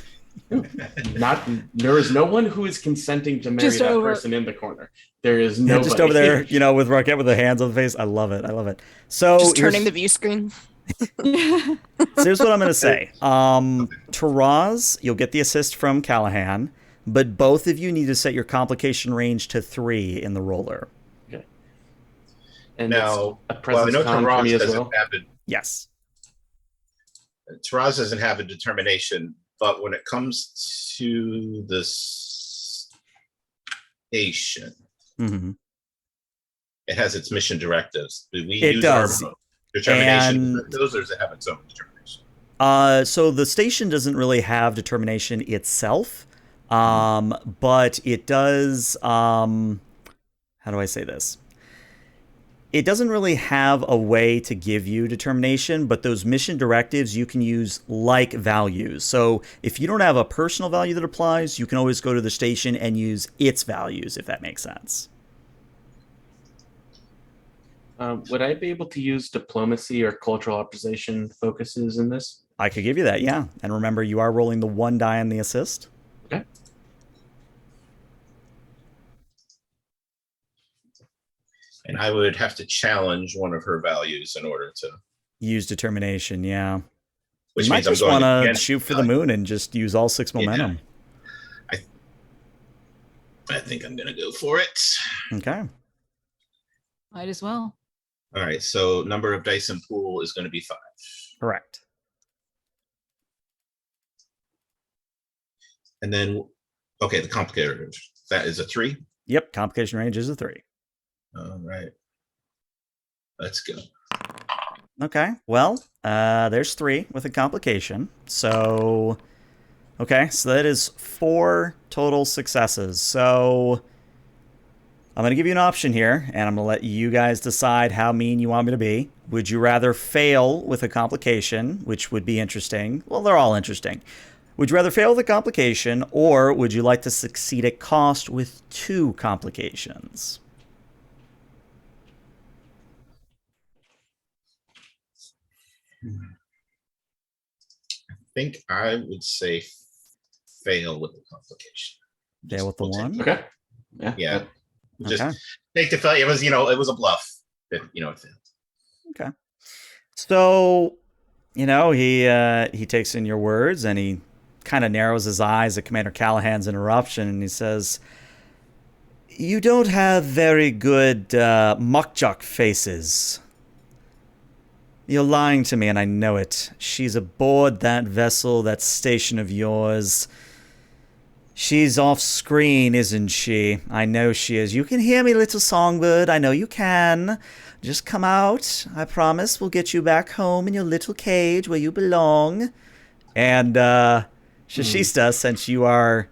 There is no one who is consenting to marry Just that over. person in the corner. There is no Just over there, with Rocket with the hands on the face. I love it. So Just turning the view screen. So here's what I'm going to say. Taraz, you'll get the assist from Callahan, but both of you need to set your complication range to 3 in the roller. Okay. And now, a presence I know con for Taraz me as doesn't well. have it. Yes. Taraz doesn't have a determination, but when it comes to the station, it has its mission directives. Do we It use does. our determination And- for those, or does it have its own determination? So the station doesn't really have determination itself, but it does. How do I say this? It doesn't really have a way to give you determination, but those mission directives you can use like values. So if you don't have a personal value that applies, you can always go to the station and use its values, if that makes sense. Would I be able to use diplomacy or cultural opposition focuses in this? I could give you that, yeah. And remember, you are rolling the 1 die on the assist. Okay. And I would have to challenge one of her values in order to Use determination, yeah. which You might means I'm just going want to against shoot for the the moon and just use all 6 momentum. I think I'm gonna go for it. Okay. Might as well. All right, so number of dice in pool is going to be 5. Correct. And then, okay, the complicator, that is a 3. Yep, complication range is a 3. All right, let's go. Okay, well, there's 3 with a complication. So, okay, so that is 4 total successes. So, I'm going to give you an option here, and I'm going to let you guys decide how mean you want me to be. Would you rather fail with a complication, which would be interesting? Well, they're all interesting. Would you rather fail with a complication, or would you like to succeed at cost with 2 complications? I think I would say fail with the complication. Fail with the We'll take 1? it. Okay. Yeah. Just Okay. take the fail. It was, it was a bluff. It failed. Okay. So, he takes in your words and he kind of narrows his eyes at Commander Callahan's interruption and he says, "You don't have very good muckjuck faces. You're lying to me and I know it. She's aboard that vessel, that station of yours. She's off screen, isn't she? I know she is. You can hear me, little songbird. I know you can. Just come out. I promise we'll get you back home in your little cage where you belong." And Shishista, since you are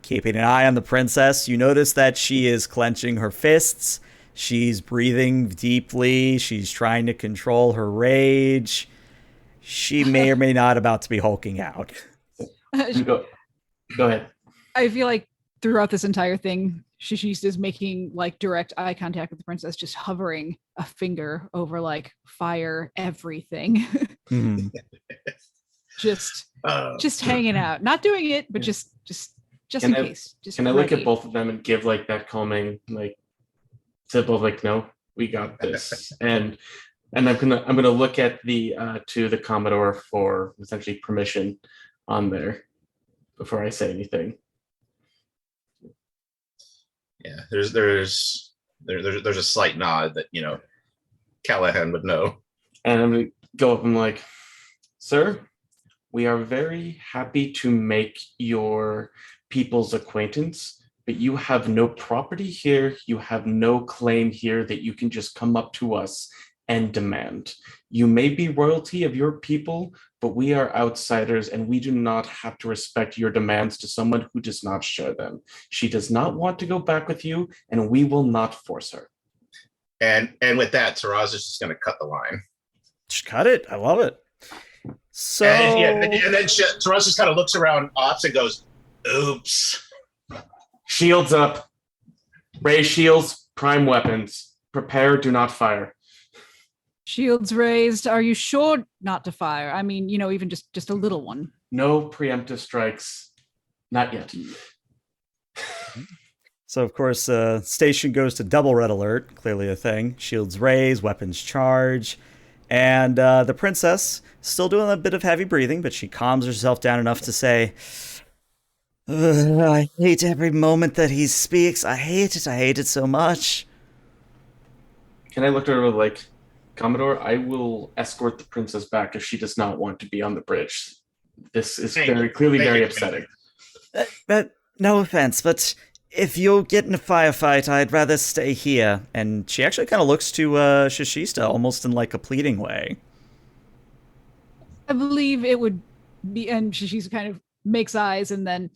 keeping an eye on the princess, you notice that she is clenching her fists. She's breathing deeply. She's trying to control her rage. she may or may not about to be hulking out. Go ahead. I feel like throughout this entire thing, Shishista is making like direct eye contact with the princess, just hovering a finger over like fire everything. Mhm. just hanging out, not doing it, but just in case. Just can I look at both of them and give like that calming, like to both, like, no, we got this, and I'm gonna look at the to the Commodore for essentially permission on there before I say anything. Yeah, there's a slight nod that Callahan would know. And I'm gonna go up and like, sir, we are very happy to make your people's acquaintance, but you have no property here. You have no claim here that you can just come up to us and demand. You may be royalty of your people, but we are outsiders and we do not have to respect your demands to someone who does not share them. She does not want to go back with you, and we will not force her. And with that, Taraz is just going to cut the line. Just cut it. I love it. So and then Taraz just kind of looks around Ops and goes, "Oops." Shields up. Ray shields, prime weapons. Prepare, do not fire. Shields raised. Are you sure not to fire? I mean, even just a little one. No preemptive strikes. Not yet. So, of course, station goes to double red alert, clearly a thing. Shields raise, weapons charge. And the princess, still doing a bit of heavy breathing, but she calms herself down enough to say, I hate every moment that he speaks. I hate it. I hate it so much. Can I look at her like, Commodore, I will escort the princess back if she does not want to be on the bridge. This is very upsetting. But no offense, but if you'll get in a firefight, I'd rather stay here. And she actually kind of looks to Shishista almost in like a pleading way. I believe it would be, and Shishista kind of makes eyes, and then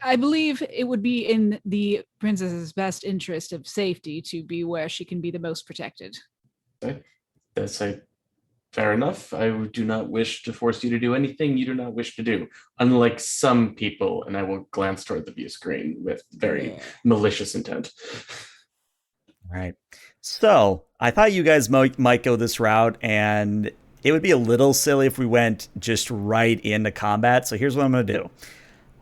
I believe it would be in the princess's best interest of safety to be where she can be the most protected. That's fair enough. I do not wish to force you to do anything you do not wish to do. Unlike some people, and I will glance toward the view screen with very malicious intent. All right. So I thought you guys might go this route, and it would be a little silly if we went just right into combat. So here's what I'm going to do.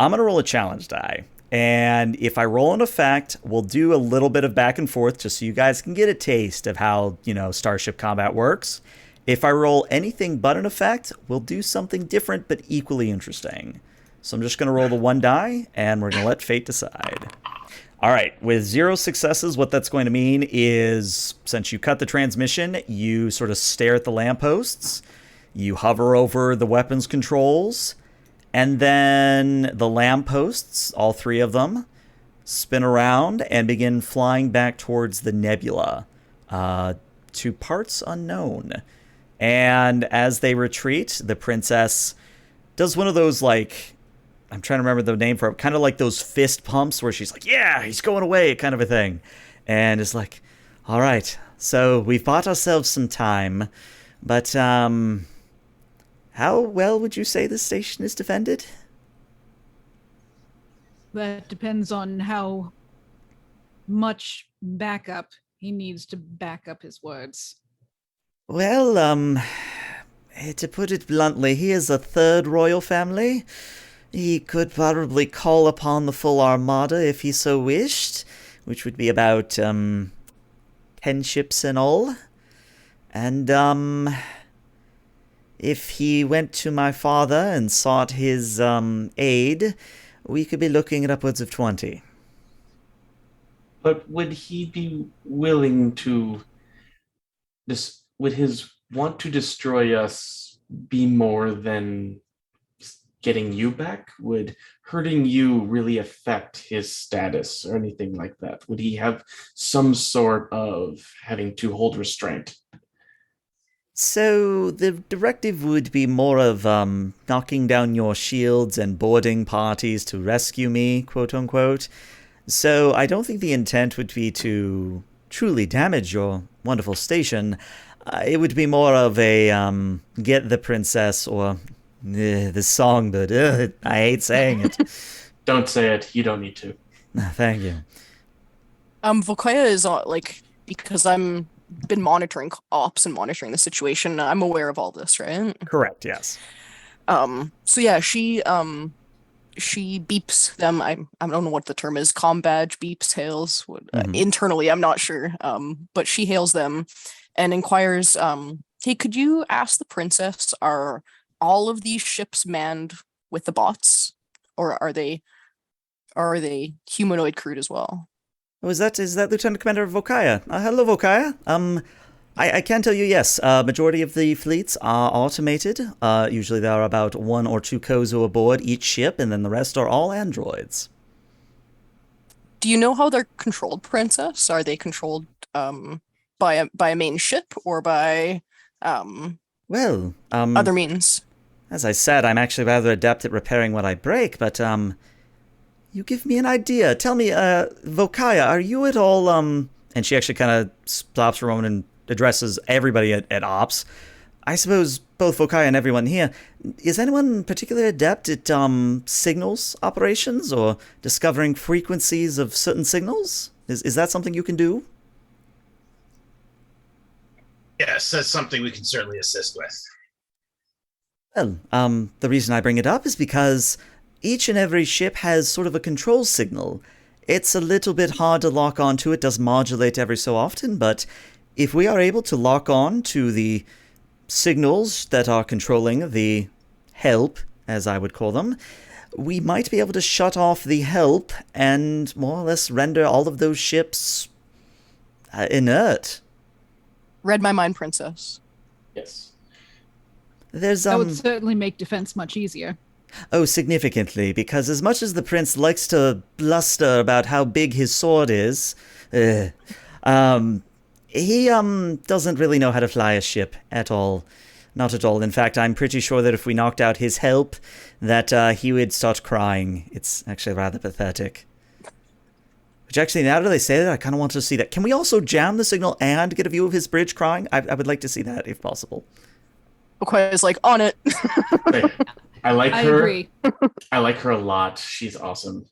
I'm going to roll a challenge die. And if I roll an effect, we'll do a little bit of back and forth just so you guys can get a taste of how, Starship combat works. If I roll anything but an effect, we'll do something different but equally interesting. So I'm just going to roll the one die, and we're going to let fate decide. All right, with 0 successes, what that's going to mean is, since you cut the transmission, you sort of stare at the lampposts, you hover over the weapons controls, and then the lampposts, all 3 of them, spin around and begin flying back towards the nebula, to parts unknown. And as they retreat, the princess does one of those, like, I'm trying to remember the name for it, kind of like those fist pumps where she's like, yeah, he's going away, kind of a thing. And it's like, all right, so we've bought ourselves some time, but how well would you say this station is defended? That depends on how much backup he needs to back up his words. Well, to put it bluntly, he is a third royal family. He could probably call upon the full armada if he so wished, which would be about 10 ships in all. And if he went to my father and sought his aid, we could be looking at upwards of 20. But would he be willing to... would his want to destroy us be more than getting you back? Would hurting you really affect his status or anything like that? Would he have some sort of having to hold restraint? So the directive would be more of knocking down your shields and boarding parties to rescue me, quote unquote. So I don't think the intent would be to truly damage your wonderful station. It would be more of a get the princess or the song, but I hate saying it. Don't say it. You don't need to. Thank you. Volkaya is like, because I'm been monitoring ops and monitoring the situation. I'm aware of all this, right? Correct, yes. So yeah, she beeps them. I don't know what the term is. Comm badge beeps, hails. Internally, I'm not sure. But she hails them and inquires, hey, could you ask the princess, are all of these ships manned with the bots, or are they humanoid crewed as well? Oh, is that Lieutenant Commander Volkaya? Hello, Volkaya. I can tell you, yes, majority of the fleets are automated. Usually there are about 1 or 2 Kozo aboard each ship, and then the rest are all androids. Do you know how they're controlled, Princess? Are they controlled by a main ship or by other means? As I said, I'm actually rather adept at repairing what I break, but you give me an idea. Tell me, Volkaya, are you at all and she actually kind of stops for a moment and addresses everybody at Ops. I suppose both Volkaya and everyone here, is anyone particularly adept at signals operations or discovering frequencies of certain signals? Is that something you can do? Yes, that's something we can certainly assist with. Well, the reason I bring it up is because each and every ship has sort of a control signal. It's a little bit hard to lock onto. It does modulate every so often, but if we are able to lock on to the signals that are controlling the help, as I would call them, we might be able to shut off the help and more or less render all of those ships inert. Read my mind, Princess. Yes. There's That would certainly make defense much easier. Oh, significantly, because as much as the prince likes to bluster about how big his sword is, he doesn't really know how to fly a ship at all. Not at all. In fact, I'm pretty sure that if we knocked out his help, that he would start crying. It's actually rather pathetic. Which actually, now that I say that, I kind of want to see that. Can we also jam the signal and get a view of his bridge crying? I would like to see that, if possible. Okay, is like, on it. I like her. I agree. I like her a lot. She's awesome.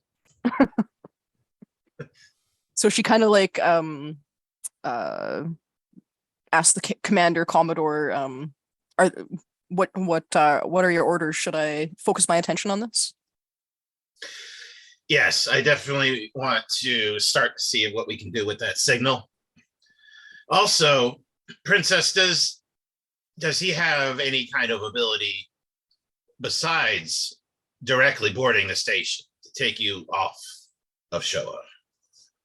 So she kind of like asked the commander, Commodore, what are your orders? Should I focus my attention on this? Yes, I definitely want to start to see what we can do with that signal. Also, Princess, does he have any kind of ability besides directly boarding the station to take you off of Showa?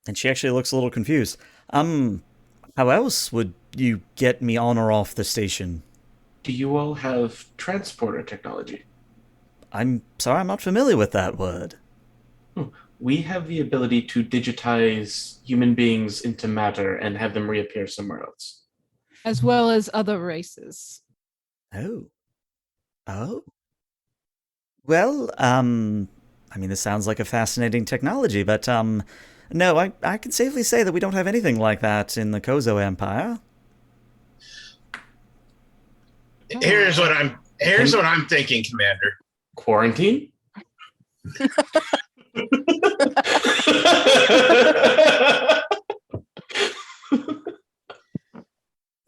And she actually looks a little confused. How else would you get me on or off the station? Do you all have transporter technology? I'm sorry, I'm not familiar with that word. We have the ability to digitize human beings into matter and have them reappear somewhere else. As well as other races. Oh. Well, I mean, this sounds like a fascinating technology, but, no, I can safely say that we don't have anything like that in the Kozo Empire. Here's what I'm thinking, Commander. Quarantine?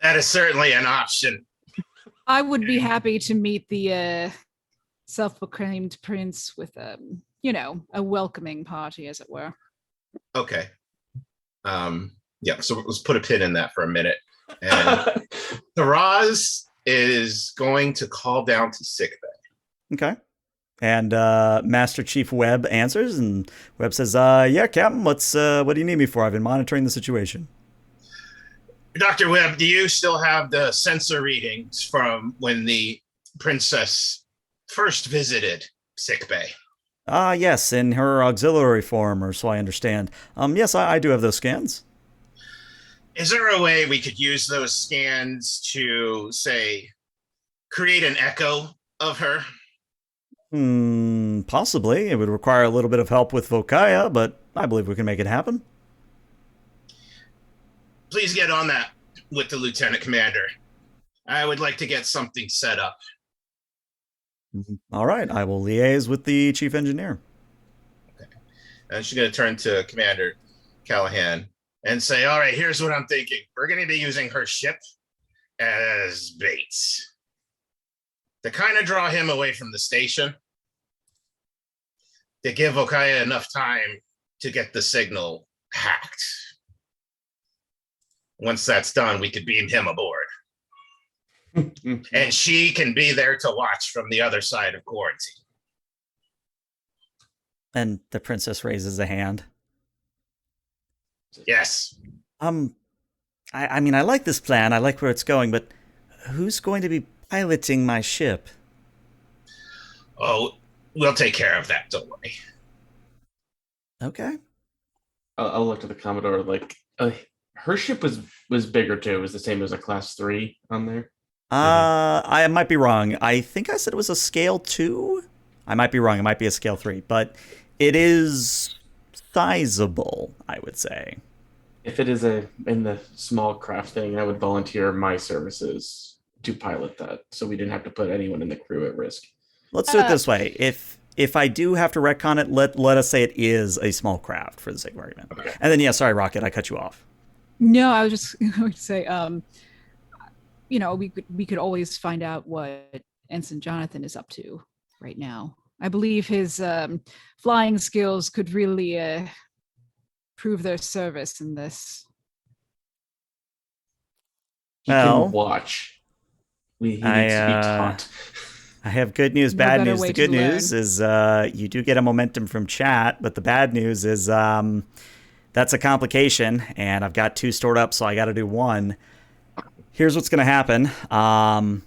That is certainly an option. I would be happy to meet the self-proclaimed prince with a welcoming party, as it were. Okay. Yeah, so let's put a pin in that for a minute. And Taraz is going to call down to sickbay. Okay. And Master Chief Webb answers, and Webb says, yeah, Captain, what do you need me for? I've been monitoring the situation. Dr. Webb, do you still have the sensor readings from when the princess first visited sickbay? Yes, in her auxiliary form, or so I understand. Yes, I do have those scans. Is there a way we could use those scans to, say, create an echo of her? Possibly. It would require a little bit of help with Volkaya, but I believe we can make it happen. Please get on that with the Lieutenant Commander. I would like to get something set up. All right, I will liaise with the chief engineer. And she's going to turn to Commander Callahan and say, all right, here's what I'm thinking. We're going to be using her ship as baits to kind of draw him away from the station, to give Okaya enough time to get the signal hacked. Once that's done, we could beam him aboard. And she can be there to watch from the other side of quarantine. And the princess raises a hand. Yes. I mean, I like this plan. I like where it's going, but who's going to be piloting my ship? Oh, we'll take care of that. Don't worry. Okay. I'll look to the Commodore. Like, her ship was bigger too. It was the same as a Class 3 on there. I might be wrong. I think I said it was a scale 2. I might be wrong. It might be a scale 3, but it is sizable, I would say. If it is in the small craft thing, I would volunteer my services to pilot that, so we didn't have to put anyone in the crew at risk. Let's do it this way. If I do have to retcon it, let us say it is a small craft for the sake of argument. Okay. And then, yeah, sorry, Rocket, I cut you off. No, I was just going to say, we could always find out what Ensign Jonathan is up to right now. I believe his flying skills could really prove their service in this. He can watch. He needs to be taught. I have good news, No bad better news. way The to good news is you do get a momentum from chat, but the bad news is that's a complication, and I've got 2 stored up, so I got to do 1. Here's what's going to happen, and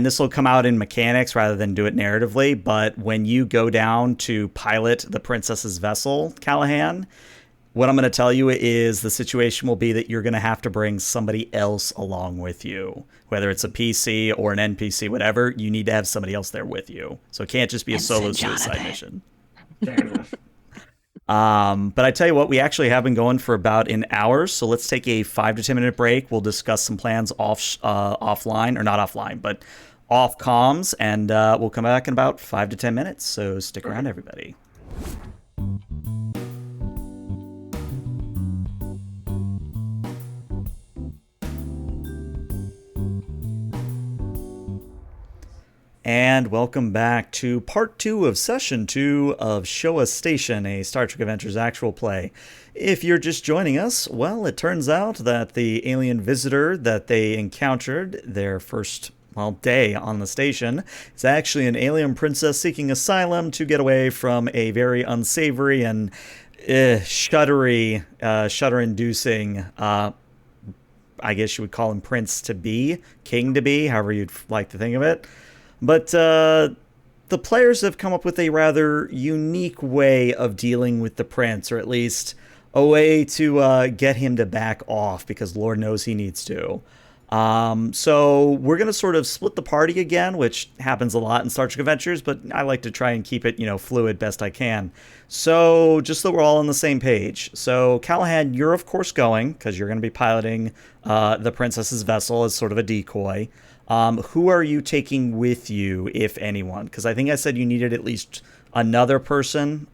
this will come out in mechanics rather than do it narratively, but when you go down to pilot the princess's vessel, Callahan, what I'm going to tell you is the situation will be that you're going to have to bring somebody else along with you. Whether it's a PC or an NPC, whatever, you need to have somebody else there with you. So it can't just be a solo suicide mission. Fair enough. But I tell you what, we actually have been going for about an hour, so let's take a 5 to 10 minute break. We'll discuss some plans offline, or not offline, but off comms, and we'll come back in about 5 to 10 minutes. So stick around, everybody. And welcome back to part 2 of session 2 of Showa Station, a Star Trek Adventures actual play. If you're just joining us, well, it turns out that the alien visitor that they encountered their first, day on the station is actually an alien princess seeking asylum to get away from a very unsavory and shudder-inducing, I guess you would call him prince-to-be, king-to-be, however you'd like to think of it. But the players have come up with a rather unique way of dealing with the prince, or at least a way to get him to back off, because Lord knows he needs to. So we're going to sort of split the party again, which happens a lot in Star Trek Adventures, but I like to try and keep it, fluid best I can. So just so we're all on the same page. So Callahan, you're of course going, because you're going to be piloting the princess's vessel as sort of a decoy. Who are you taking with you, if anyone? Because I think I said you needed at least another person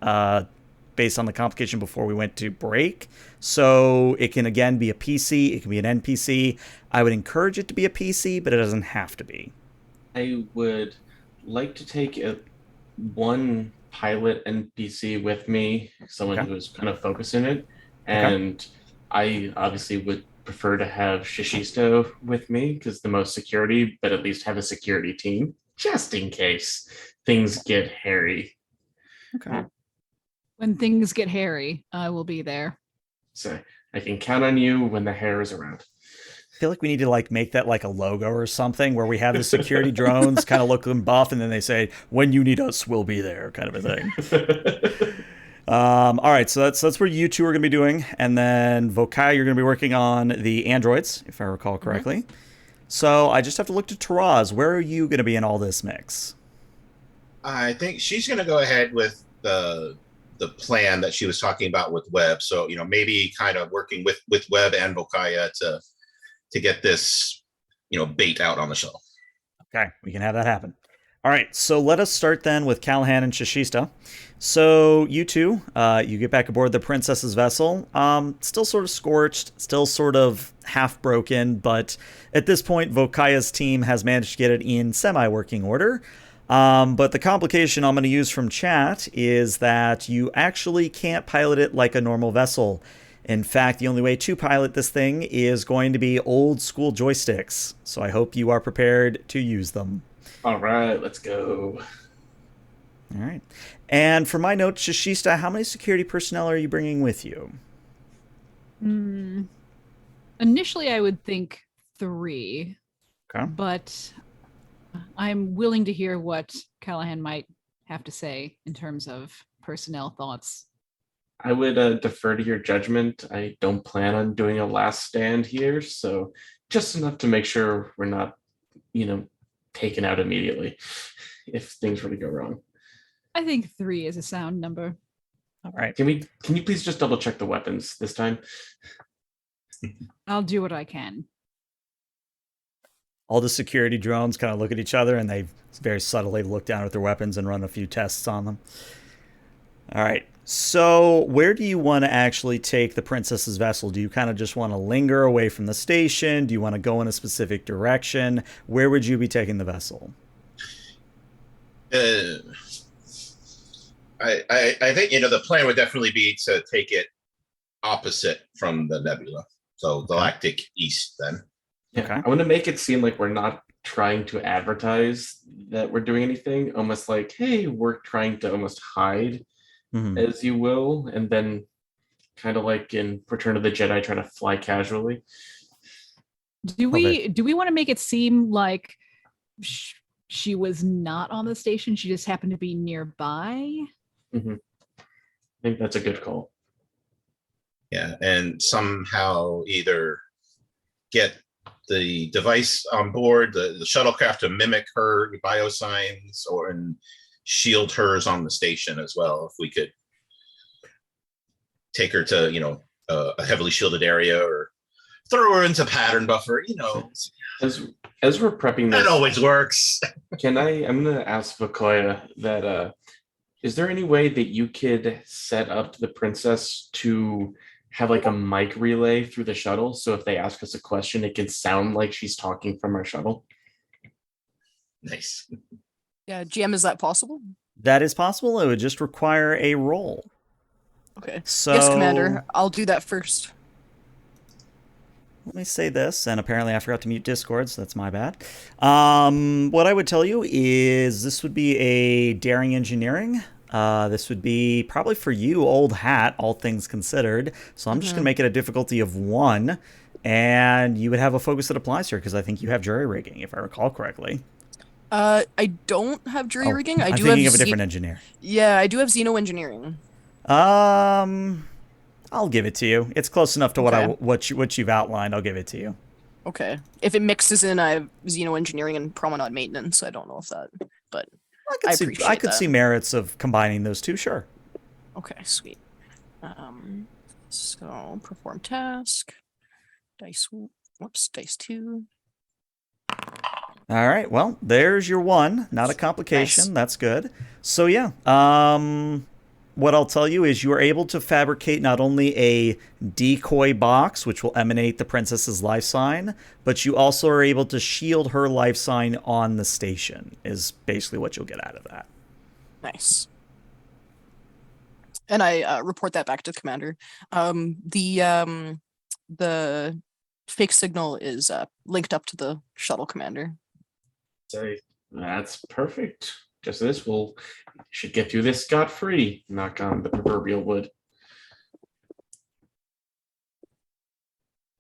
based on the complication before we went to break. So it can, again, be a PC. It can be an NPC. I would encourage it to be a PC, but it doesn't have to be. I would like to take one pilot NPC with me, someone who's kind of focused in it. And I obviously would prefer to have Shishisto with me because the most security, but at least have a security team just in case things get hairy. Okay. When things get hairy, I will be there. So I can count on you when the hair is around. I feel like we need to make that like a logo or something where we have the security drones kind of look them buff, and then they say, "When you need us, we'll be there," kind of a thing. All right, so that's where you two are going to be doing, and then Vokai, you're going to be working on the androids, if I recall correctly. Mm-hmm. So I just have to look to Taraz. Where are you going to be in all this mix? I think she's going to go ahead with the plan that she was talking about with Webb. So maybe kind of working with Webb and Vokaya to get this bait out on the shuttle. Okay, we can have that happen. All right, so let us start then with Callahan and Shishista. So you two, you get back aboard the Princess's vessel. Still sort of scorched, still sort of half broken, but at this point, Vokaya's team has managed to get it in semi-working order. But the complication I'm going to use from chat is that you actually can't pilot it like a normal vessel. In fact, the only way to pilot this thing is going to be old school joysticks. So I hope you are prepared to use them. All right, let's go. All right. And for my notes, Shishista, how many security personnel are you bringing with you? Initially, I would think 3. Okay. But I'm willing to hear what Callahan might have to say in terms of personnel thoughts. I would defer to your judgment. I don't plan on doing a last stand here, so just enough to make sure we're not, taken out immediately if things were to go wrong. I think 3 is a sound number. All right. Can you please just double check the weapons this time? I'll do what I can. All the security drones kind of look at each other and they very subtly look down at their weapons and run a few tests on them. All right. So where do you want to actually take the Princess's vessel? Do you kind of just want to linger away from the station? Do you want to go in a specific direction? Where would you be taking the vessel? I think the plan would definitely be to take it opposite from the nebula, so galactic east. Then, yeah, okay. I want to make it seem like we're not trying to advertise that we're doing anything. Almost like, hey, we're trying to almost hide, as you will, and then kind of like in Return of the Jedi, trying to fly casually. Do we want to make it seem like she was not on the station? She just happened to be nearby. I think that's a good call. Yeah, and somehow either get the device on board, the shuttlecraft, to mimic her biosigns, and shield hers on the station as well. If we could take her to a heavily shielded area, or throw her into pattern buffer. As we're prepping this, that always works. I'm going to ask Vokoya that is there any way that you could set up the princess to have like a mic relay through the shuttle, so if they ask us a question, it can sound like she's talking from our shuttle? Nice. Yeah, GM, is that possible? That is possible. It would just require a roll. Okay. So, yes, Commander. I'll do that first. Let me say this, and apparently I forgot to mute Discord, so that's my bad. What I would tell you is this would be a daring engineering. This would be probably for you, old hat, all things considered. So I'm just going to make it a difficulty of 1, and you would have a focus that applies here, because I think you have jury rigging, if I recall correctly. I don't have jury rigging. I'm thinking of a different engineer. Yeah, I do have Xeno engineering. I'll give it to you. It's close enough to what you've outlined. I'll give it to you. Okay. If it mixes in, I have Xeno engineering and promenade maintenance. I don't know if that, but I could see merits of combining those two. Sure. Okay, sweet. So perform task. Dice 2. All right. Well, there's your 1. Not a complication. Nice. That's good. So yeah. What I'll tell you is you are able to fabricate not only a decoy box, which will emanate the princess's life sign, but you also are able to shield her life sign on the station, is basically what you'll get out of that. Nice. And I report that back to the commander. The fake signal is linked up to the shuttle commander. So that's perfect. Just this should get through this scot-free. Knock on the proverbial wood.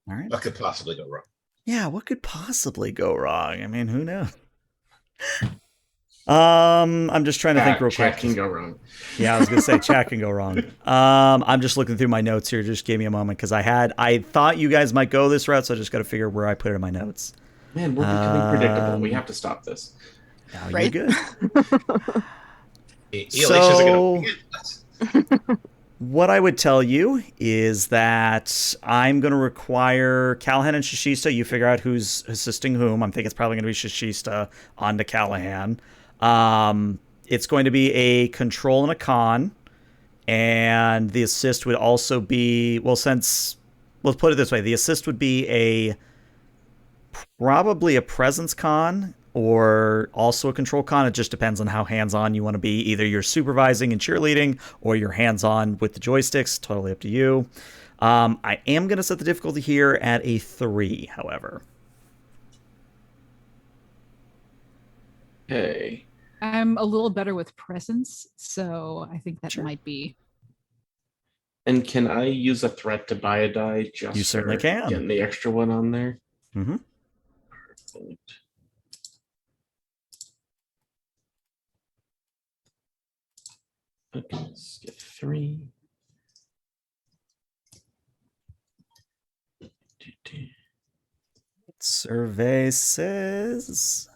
All right. What could possibly go wrong? Yeah, what could possibly go wrong? I mean, who knows? I'm just trying to think real quick. Chat can go wrong. Yeah, I was gonna say chat can go wrong. I'm just looking through my notes here. Just give me a moment, because I thought you guys might go this route, so I just got to figure where I put it in my notes. Man, we're becoming predictable. We have to stop this. No, right? You're good. ELH isn't gonna What I would tell you is that I'm going to require Callahan and Shishista. You figure out who's assisting whom. I think it's probably going to be Shishista on to Callahan. It's going to be a control and a con. And the assist would also be, well, since, let's put it this way, the assist would be probably a presence con or also a control con. It just depends on how hands-on you want to be. Either you're supervising and cheerleading or you're hands-on with the joysticks. Totally up to you. I am going to set the difficulty here at a 3, however. Okay. I'm a little better with presence, so I think that Sure. might be. And can I use a threat to buy a die just You certainly for can. getting the extra one on there? Mm-hmm. Perfect. Okay, let's get 3. Survey says...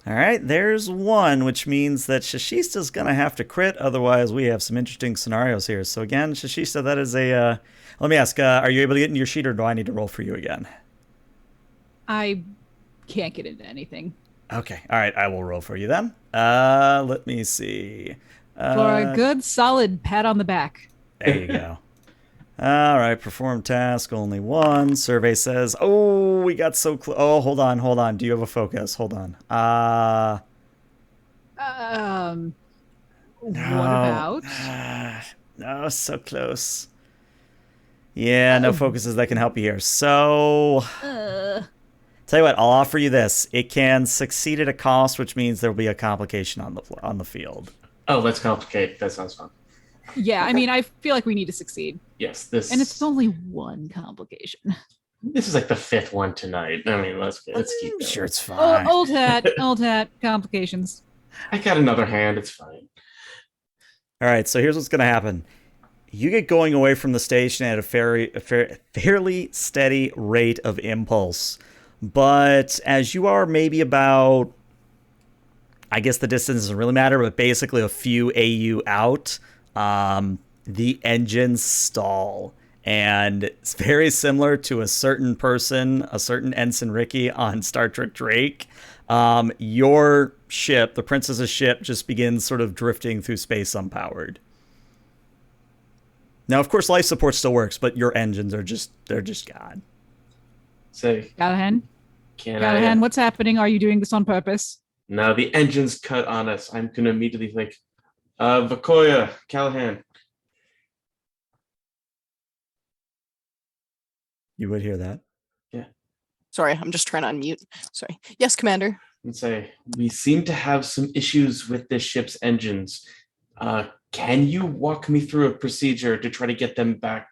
All right, there's 1, which means that Shishista's going to have to crit. Otherwise, we have some interesting scenarios here. So again, Shishista, that is a... let me ask, are you able to get in your sheet, or do I need to roll for you again? I can't get into anything. Okay, all right, I will roll for you then. Let me see. For a good, solid pat on the back. There you go. All right, perform task, only 1. Survey says, oh, we got so close. Oh, hold on. Do you have a focus? Hold on. What about? No, so close. Yeah, no focuses that can help you here. So, tell you what, I'll offer you this. It can succeed at a cost, which means there will be a complication on the field. Oh, let's complicate. That sounds fun. Yeah, I mean, I feel like we need to succeed. Yes, this. And it's only 1 complication. This is like the 5th one tonight. I mean, let's keep going. Sure, it's Oh, fine. old hat, complications. I got another hand. It's fine. All right, so here's what's going to happen. You get going away from the station at a fairly steady rate of impulse. But as you are maybe about, I guess the distance doesn't really matter, but basically a few AU out, the engines stall. And it's very similar to a certain person, a certain Ensign Ricky on Star Trek Drake. Your ship, the Princess's ship, just begins sort of drifting through space unpowered. Now, of course, life support still works, but your engines are they're just gone. Say, Callahan, can what's happening? Are you doing this on purpose? No, the engine's cut on us. I'm going to immediately think, Vakoya, Callahan. You would hear that. Yeah. Sorry, I'm just trying to unmute. Sorry. Yes, Commander. And say, we seem to have some issues with this ship's engines. Can you walk me through a procedure to try to get them back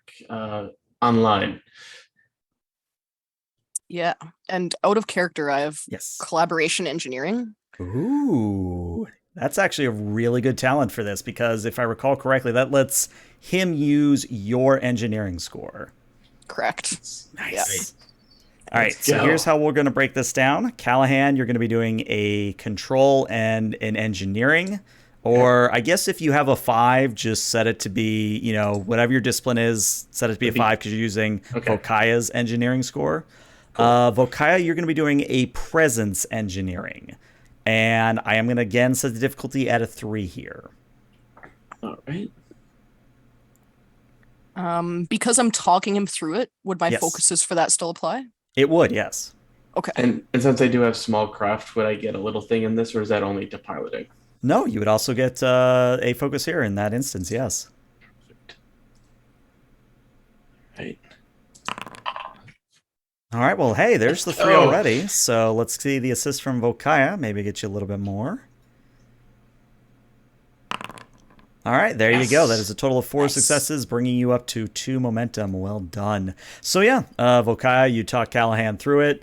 online? Yeah, and out of character, I have Yes. collaboration engineering. Ooh, that's actually a really good talent for this, because if I recall correctly, that lets him use your engineering score. Correct. Nice. Yeah. All right, Let's so go. here's how we're going to break this down. Callahan, you're going to be doing a control and an engineering. Or I guess if you have a 5, just set it to be, whatever your discipline is, set it to be a 5 because you're using Vokaya's engineering score. Cool. Vokaya, you're going to be doing a presence engineering. And I am going to again set the difficulty at a 3 here. All right. Because I'm talking him through it, would my Yes. focuses for that still apply? It would, yes. Okay. And since I do have small craft, would I get a little thing in this, or is that only to piloting? No, you would also get a focus here in that instance, yes. Perfect. Right. All right, well, hey, there's the 3 already. So let's see the assist from Vokaya. Maybe get you a little bit more. All right, there you go. That is a total of 4 successes, bringing you up to 2 momentum. Well done. So yeah, Vokaya, you talk Callahan through it.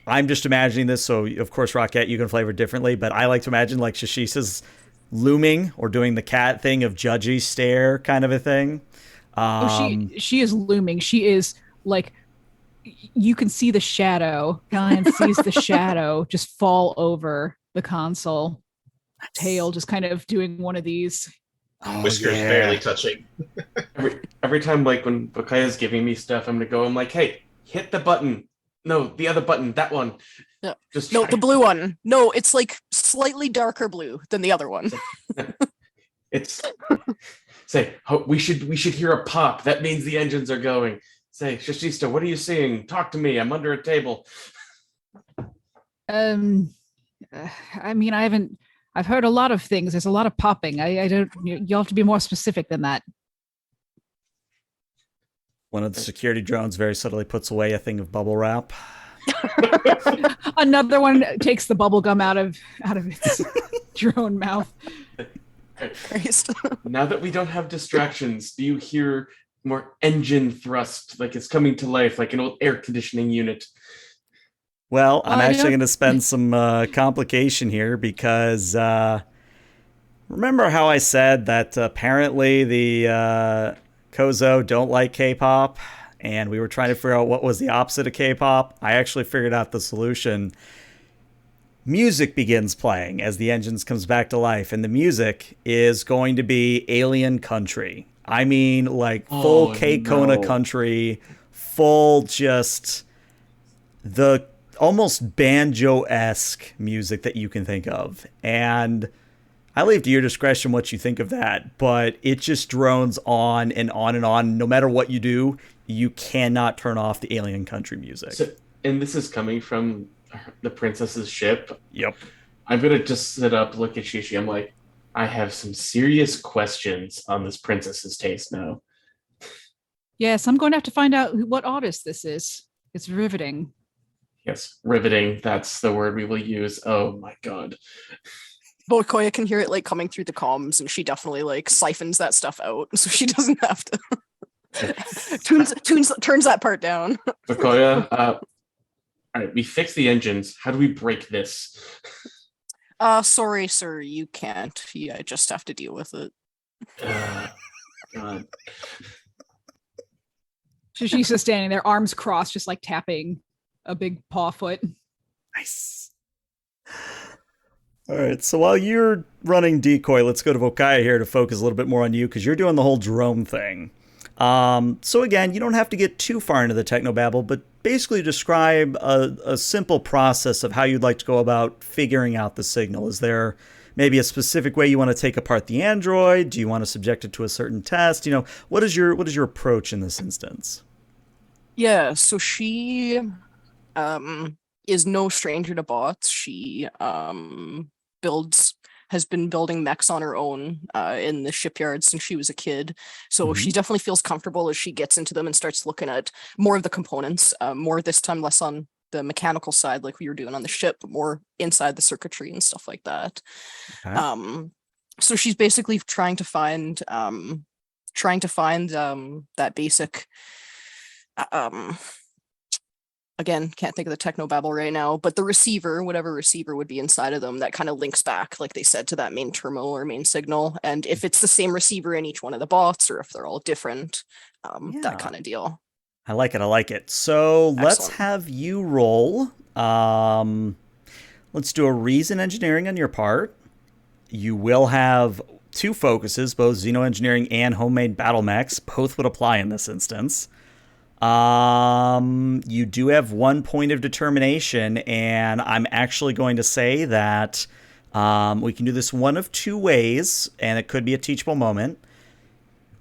I'm just imagining this, so of course, Rocket, you can flavor differently, but I like to imagine like Shishisa's looming or doing the cat thing of judgy stare kind of a thing. She is looming. She is like, you can see the shadow. Callahan sees the shadow just fall over the console. Tail just kind of doing one of these Oh, whiskers yeah. barely touching. Every time, like when Bakaya's giving me stuff, I'm gonna go. I'm like, hey, hit the button. No, the other button. That one. Yeah. Just No, try. the blue one. No, it's like slightly darker blue than the other one. It's say oh, we should hear a pop. That means the engines are going. Say, Shishista, what are you seeing? Talk to me. I'm under a table. I mean, I've heard a lot of things. There's a lot of popping. I don't, you'll have to be more specific than that. One of the security drones very subtly puts away a thing of bubble wrap. Another one takes the bubble gum out of its drone mouth. Christ. Now that we don't have distractions, do you hear more engine thrust, like it's coming to life, like an old air conditioning unit? Well, I'm I actually don't- going to spend some complication here because remember how I said that apparently the Kozo don't like K-pop, and we were trying to figure out what was the opposite of K-pop? I actually figured out the solution. Music begins playing as the engines comes back to life, and the music is going to be alien country. I mean, like full K-Kona country, full just the almost banjo-esque music that you can think of. And I leave to your discretion what you think of that, but it just drones on and on and on. No matter what you do, you cannot turn off the alien country music. So, and this is coming from the princess's ship. Yep. I'm gonna just sit up, look at Shishi. I'm like, I have some serious questions on this princess's taste now. Yes, I'm going to have to find out what artist this is. It's riveting. Yes, riveting. That's the word we will use. Oh my god. Bokoya can hear it like coming through the comms, and she definitely like siphons that stuff out, so she doesn't have to. turns that part down. Bakoya, all right, we fixed the engines. How do we break this? Sorry, sir, you can't. Yeah, just have to deal with it. God. She's just standing there, arms crossed, just like tapping a big paw foot. Nice. All right, so while you're running decoy, let's go to Vokaya here to focus a little bit more on you because you're doing the whole drone thing. So again, you don't have to get too far into the technobabble, but basically describe a simple process of how you'd like to go about figuring out the signal. Is there maybe a specific way you want to take apart the android? Do you want to subject it to a certain test? You know, what is your approach in this instance? Yeah, so she is no stranger to bots. She has been building mechs on her own in the shipyard since she was a kid. So she definitely feels comfortable as she gets into them and starts looking at more of the components, more this time less on the mechanical side like we were doing on the ship, but more inside the circuitry and stuff like that. Okay. So she's basically trying to find that basic again, can't think of the technobabble right now, but the receiver, whatever receiver would be inside of them, that kind of links back, like they said, to that main terminal or main signal. And if it's the same receiver in each one of the bots, or if they're all different, that kind of deal. I like it. I like it. So let's Excellent. have you roll. Let's do a reason engineering on your part. You will have 2 focuses, both xenoengineering and homemade battle mechs. Both would apply in this instance. You do have 1 point of determination, and I'm actually going to say that we can do this one of 2 ways, and it could be a teachable moment.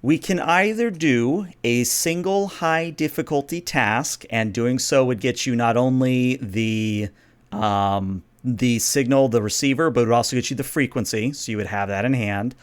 We can either do a single high difficulty task, and doing so would get you not only the signal, the receiver, but it would also get you the frequency, so you would have that in hand.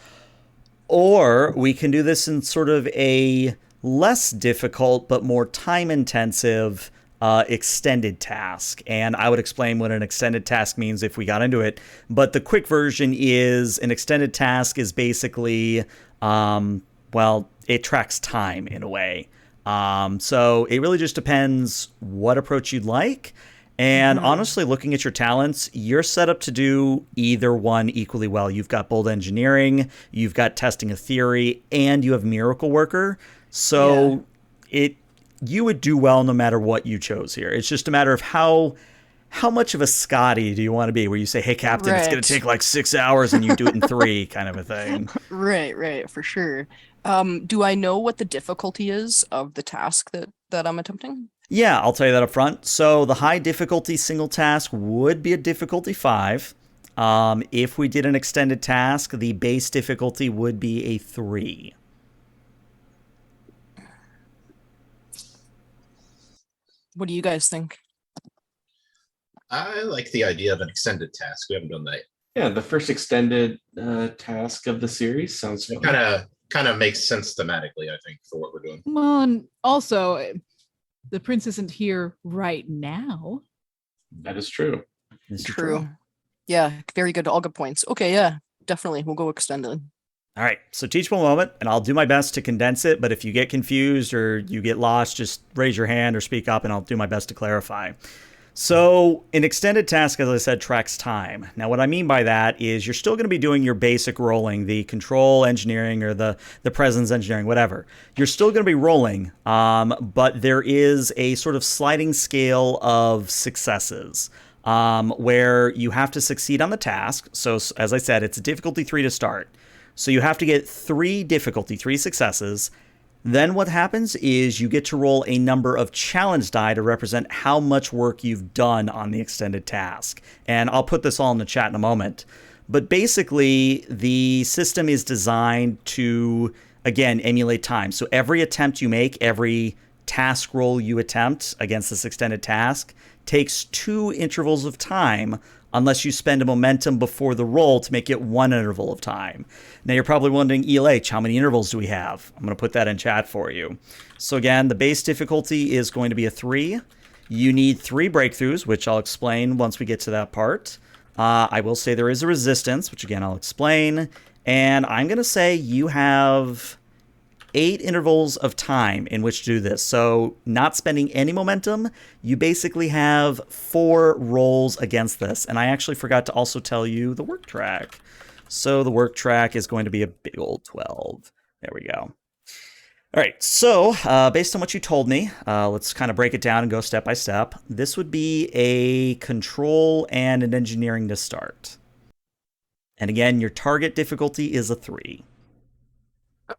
Or we can do this in sort of a less difficult but more time-intensive extended task. And I would explain what an extended task means if we got into it. But the quick version is an extended task is basically, it tracks time in a way. So it really just depends what approach you'd like. And honestly, looking at your talents, you're set up to do either one equally well. You've got bold engineering, you've got testing a theory, and you have miracle worker. So you would do well no matter what you chose here. It's just a matter of how how much of a Scotty do you want to be, where you say, hey, Captain, it's going to Right. take like 6 hours and you do it in 3 kind of a thing. Right, for sure. Do I know what the difficulty is of the task that I'm attempting? Yeah, I'll tell you that up front. So the high difficulty single task would be a difficulty 5. If we did an extended task, the base difficulty would be a 3. What do you guys think? I like the idea of an extended task. We haven't done that. Yeah, the first extended task of the series sounds fun. It kind of makes sense thematically, I think, for what we're doing. Well, and also, the prince isn't here right now. That is true. This is True. Yeah, very good. All good points. Okay, yeah, definitely. We'll go extended. All right, so teachable moment, and I'll do my best to condense it, but if you get confused or you get lost, just raise your hand or speak up, and I'll do my best to clarify. So an extended task, as I said, tracks time. Now, what I mean by that is you're still going to be doing your basic rolling, the control engineering or the presence engineering, whatever. You're still going to be rolling, but there is a sort of sliding scale of successes where you have to succeed on the task. So, as I said, it's a difficulty 3 to start. So you have to get 3 successes. Then what happens is you get to roll a number of challenge die to represent how much work you've done on the extended task. And I'll put this all in the chat in a moment. But basically, the system is designed to, again, emulate time. So every attempt you make, every task roll you attempt against this extended task takes 2 intervals of time unless you spend a momentum before the roll to make it 1 interval of time. Now you're probably wondering, ELH, how many intervals do we have? I'm going to put that in chat for you. So again, the base difficulty is going to be a 3. You need 3 breakthroughs, which I'll explain once we get to that part. I will say there is a resistance, which again I'll explain. And I'm going to say you have 8 intervals of time in which to do this. So not spending any momentum, you basically have 4 rolls against this. And I actually forgot to also tell you the work track. So the work track is going to be a big old 12. There we go. All right, so based on what you told me, let's kind of break it down and go step by step. This would be a control and an engineering to start. And again, your target difficulty is a 3.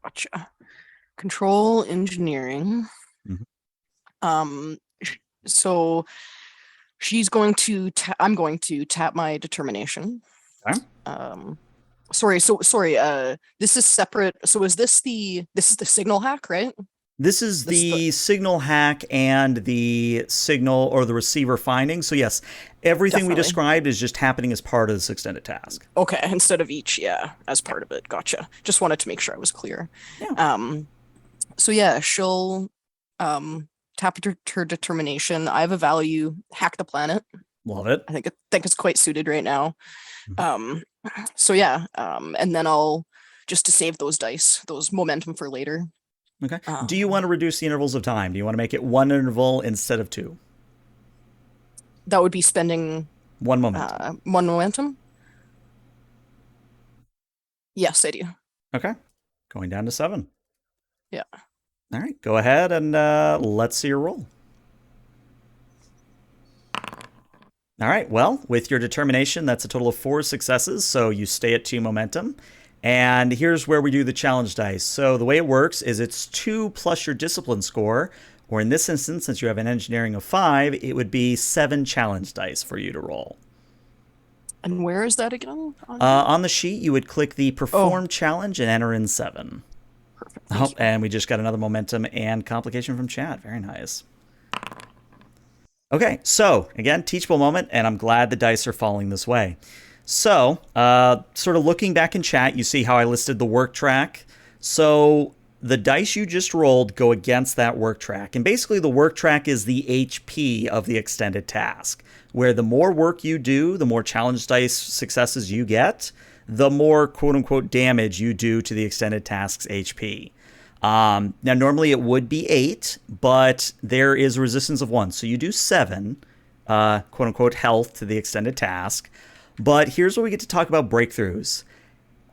Gotcha. Control engineering. So she's going to I'm going to tap my determination. Okay. Sorry, this is separate. So is this the signal hack, right? This is the signal hack and the signal or the receiver finding. So yes, everything we described is just happening as part of this extended task. Okay, instead of each, as part of it. Gotcha. Just wanted to make sure I was clear. Yeah. So yeah, she'll tap her determination. I have a value, hack the planet. Love it. I think it's quite suited right now. So yeah, and then I'll just to save those dice, those momentum for later. Okay. Do you want to reduce the intervals of time? Do you want to make it 1 interval instead of 2? That would be spending 1 momentum. 1 momentum. Yes, I do. Okay. Going down to 7. Yeah. All right. Go ahead and let's see your roll. All right. Well, with your determination, that's a total of 4 successes. So you stay at 2 momentum. And here's where we do the challenge dice. So the way it works is it's 2 plus your discipline score, or in this instance, since you have an engineering of 5, it would be 7 challenge dice for you to roll. And where is that again? On the sheet, you would click the perform challenge and enter in 7. Perfect. Oh, and we just got another momentum and complication from chat. Very nice. Okay, so again, teachable moment, and I'm glad the dice are falling this way. So, sort of looking back in chat, you see how I listed the work track. So the dice you just rolled go against that work track. And basically the work track is the HP of the extended task, where the more work you do, the more challenge dice successes you get, the more quote-unquote damage you do to the extended task's HP. Now, normally it would be 8, but there is a resistance of 1. So you do 7, quote-unquote, health to the extended task. But here's where we get to talk about breakthroughs.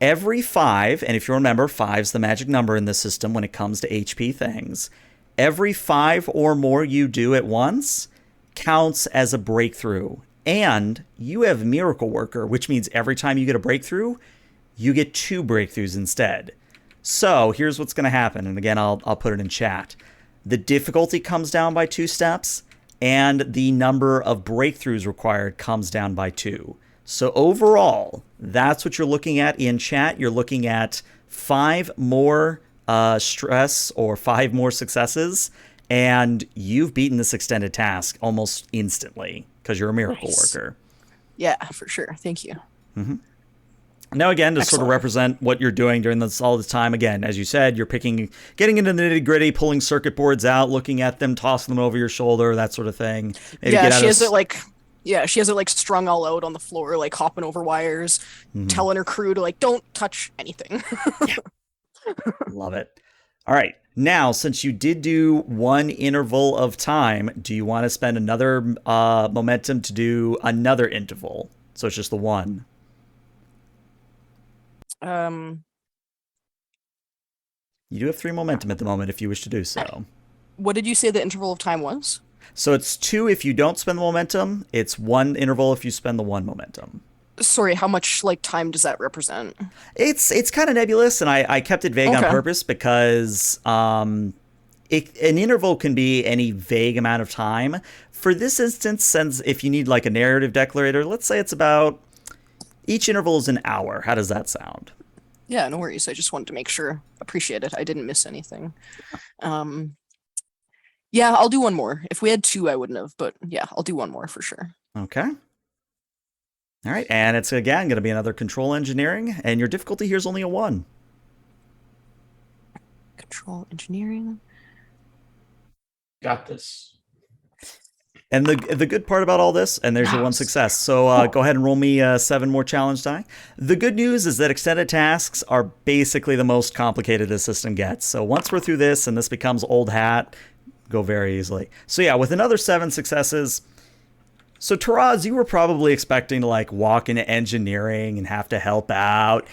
Every 5, and if you remember, 5's the magic number in this system when it comes to HP things. Every 5 or more you do at once counts as a breakthrough. And you have Miracle Worker, which means every time you get a breakthrough, you get 2 breakthroughs instead. So here's what's going to happen. And again, I'll put it in chat. The difficulty comes down by 2 steps, and the number of breakthroughs required comes down by 2. So overall, that's what you're looking at in chat. You're looking at 5 more stress or 5 more successes, and you've beaten this extended task almost instantly because you're a Miracle Worker. Yeah, for sure. Thank you. Mm-hmm. Now, again, to Excellent. sort of represent what you're doing during all this time, again, as you said, you're getting into the nitty gritty, pulling circuit boards out, looking at them, tossing them over your shoulder, that sort of thing. Maybe She has it like strung all out on the floor, like hopping over wires, telling her crew to like, don't touch anything. Love it. All right. Now, since you did do 1 interval of time, do you want to spend another momentum to do another interval? So it's just the 1. You do have 3 momentum at the moment if you wish to do so. What did you say the interval of time was? So it's 2 if you don't spend the momentum. It's 1 interval if you spend the 1 momentum. Sorry, how much like time does that represent? It's kind of nebulous, and I kept it vague on purpose because an interval can be any vague amount of time. For this instance, since if you need like a narrative declarator, let's say it's about each interval is an hour. How does that sound? Yeah, no worries. I just wanted to make sure. Appreciate it. I didn't miss anything. Yeah, I'll do 1 more. If we had 2, I wouldn't have, but yeah, I'll do 1 more for sure. Okay. All right, and it's again going to be another control engineering, and your difficulty here is only a 1. Control engineering. Got this. And the good part about all this, and there's your 1 success. So go ahead and roll me 7 more challenge die. The good news is that extended tasks are basically the most complicated this system gets. So once we're through this and this becomes old hat, go very easily. So yeah, with another 7 successes. So Taraz, you were probably expecting to like walk into engineering and have to help out.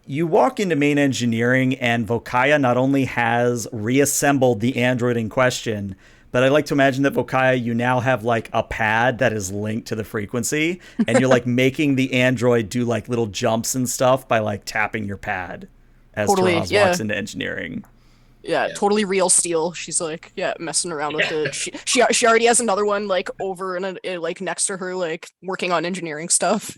You walk into main engineering and Vokaya not only has reassembled the android in question, but I like to imagine that Vokaya, you now have like a pad that is linked to the frequency, and you're like making the android do like little jumps and stuff by like tapping your pad as Taraz walks into engineering. Yeah, totally real steel. She's like, messing around with it. She already has another one like over and like next to her, like working on engineering stuff.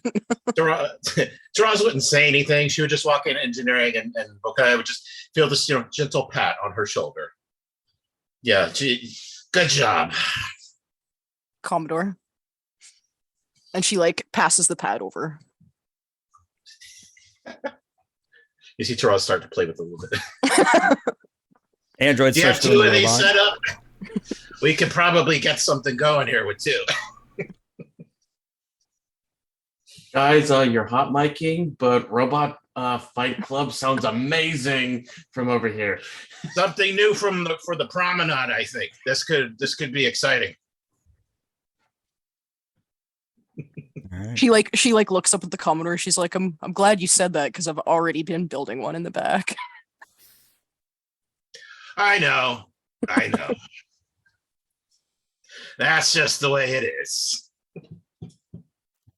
Taraz wouldn't say anything. She would just walk in engineering, and Bokaya would just feel this, gentle pat on her shoulder. Yeah, good job, Commodore. And she like passes the pad over. You see Taraz start to play with it a little bit. Android you have starts doing 2 of the these robot. set up. We could probably get something going here with 2. Guys, you're hot micing, but Robot Fight Club sounds amazing from over here. Something new for the promenade, I think. This could be exciting. Right. She looks up at the Commodore. She's like, I'm glad you said that because I've already been building one in the back. I know. That's just the way it is.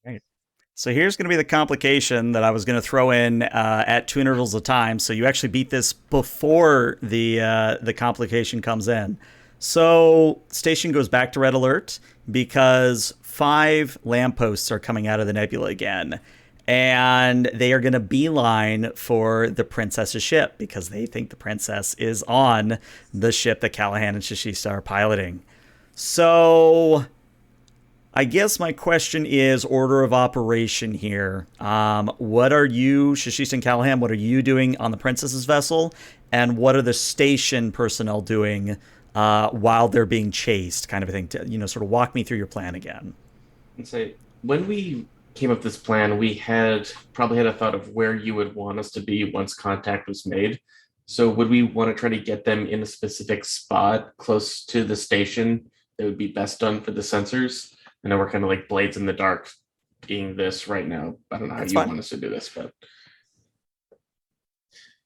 Right. So here's going to be the complication that I was going to throw in at 2 intervals of time. So you actually beat this before the complication comes in. So station goes back to red alert because 5 lampposts are coming out of the nebula again. And they are going to beeline for the princess's ship because they think the princess is on the ship that Callahan and Shishista are piloting. So I guess my question is order of operation here. What are you, Shishista and Callahan, what are you doing on the princess's vessel? And what are the station personnel doing while they're being chased, kind of a thing? To, sort of walk me through your plan again. And say, when we came up with this plan, we probably had a thought of where you would want us to be once contact was made. So would we want to try to get them in a specific spot close to the station that would be best done for the sensors? I know we're kind of like blades in the dark being this right now. I don't know how you want us to do this, but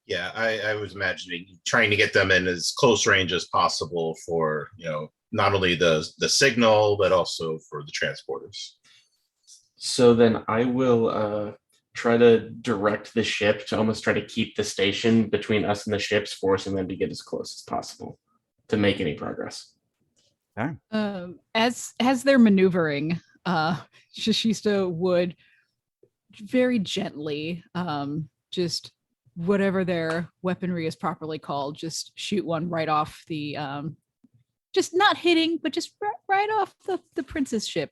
yeah, I was imagining trying to get them in as close range as possible for not only the signal but also for the transporters. So then I will try to direct the ship to almost try to keep the station between us and the ships, forcing them to get as close as possible to make any progress. As they're maneuvering, Shishista would very gently, just whatever their weaponry is properly called, just shoot one right off the, just not hitting, but just right off the prince's ship.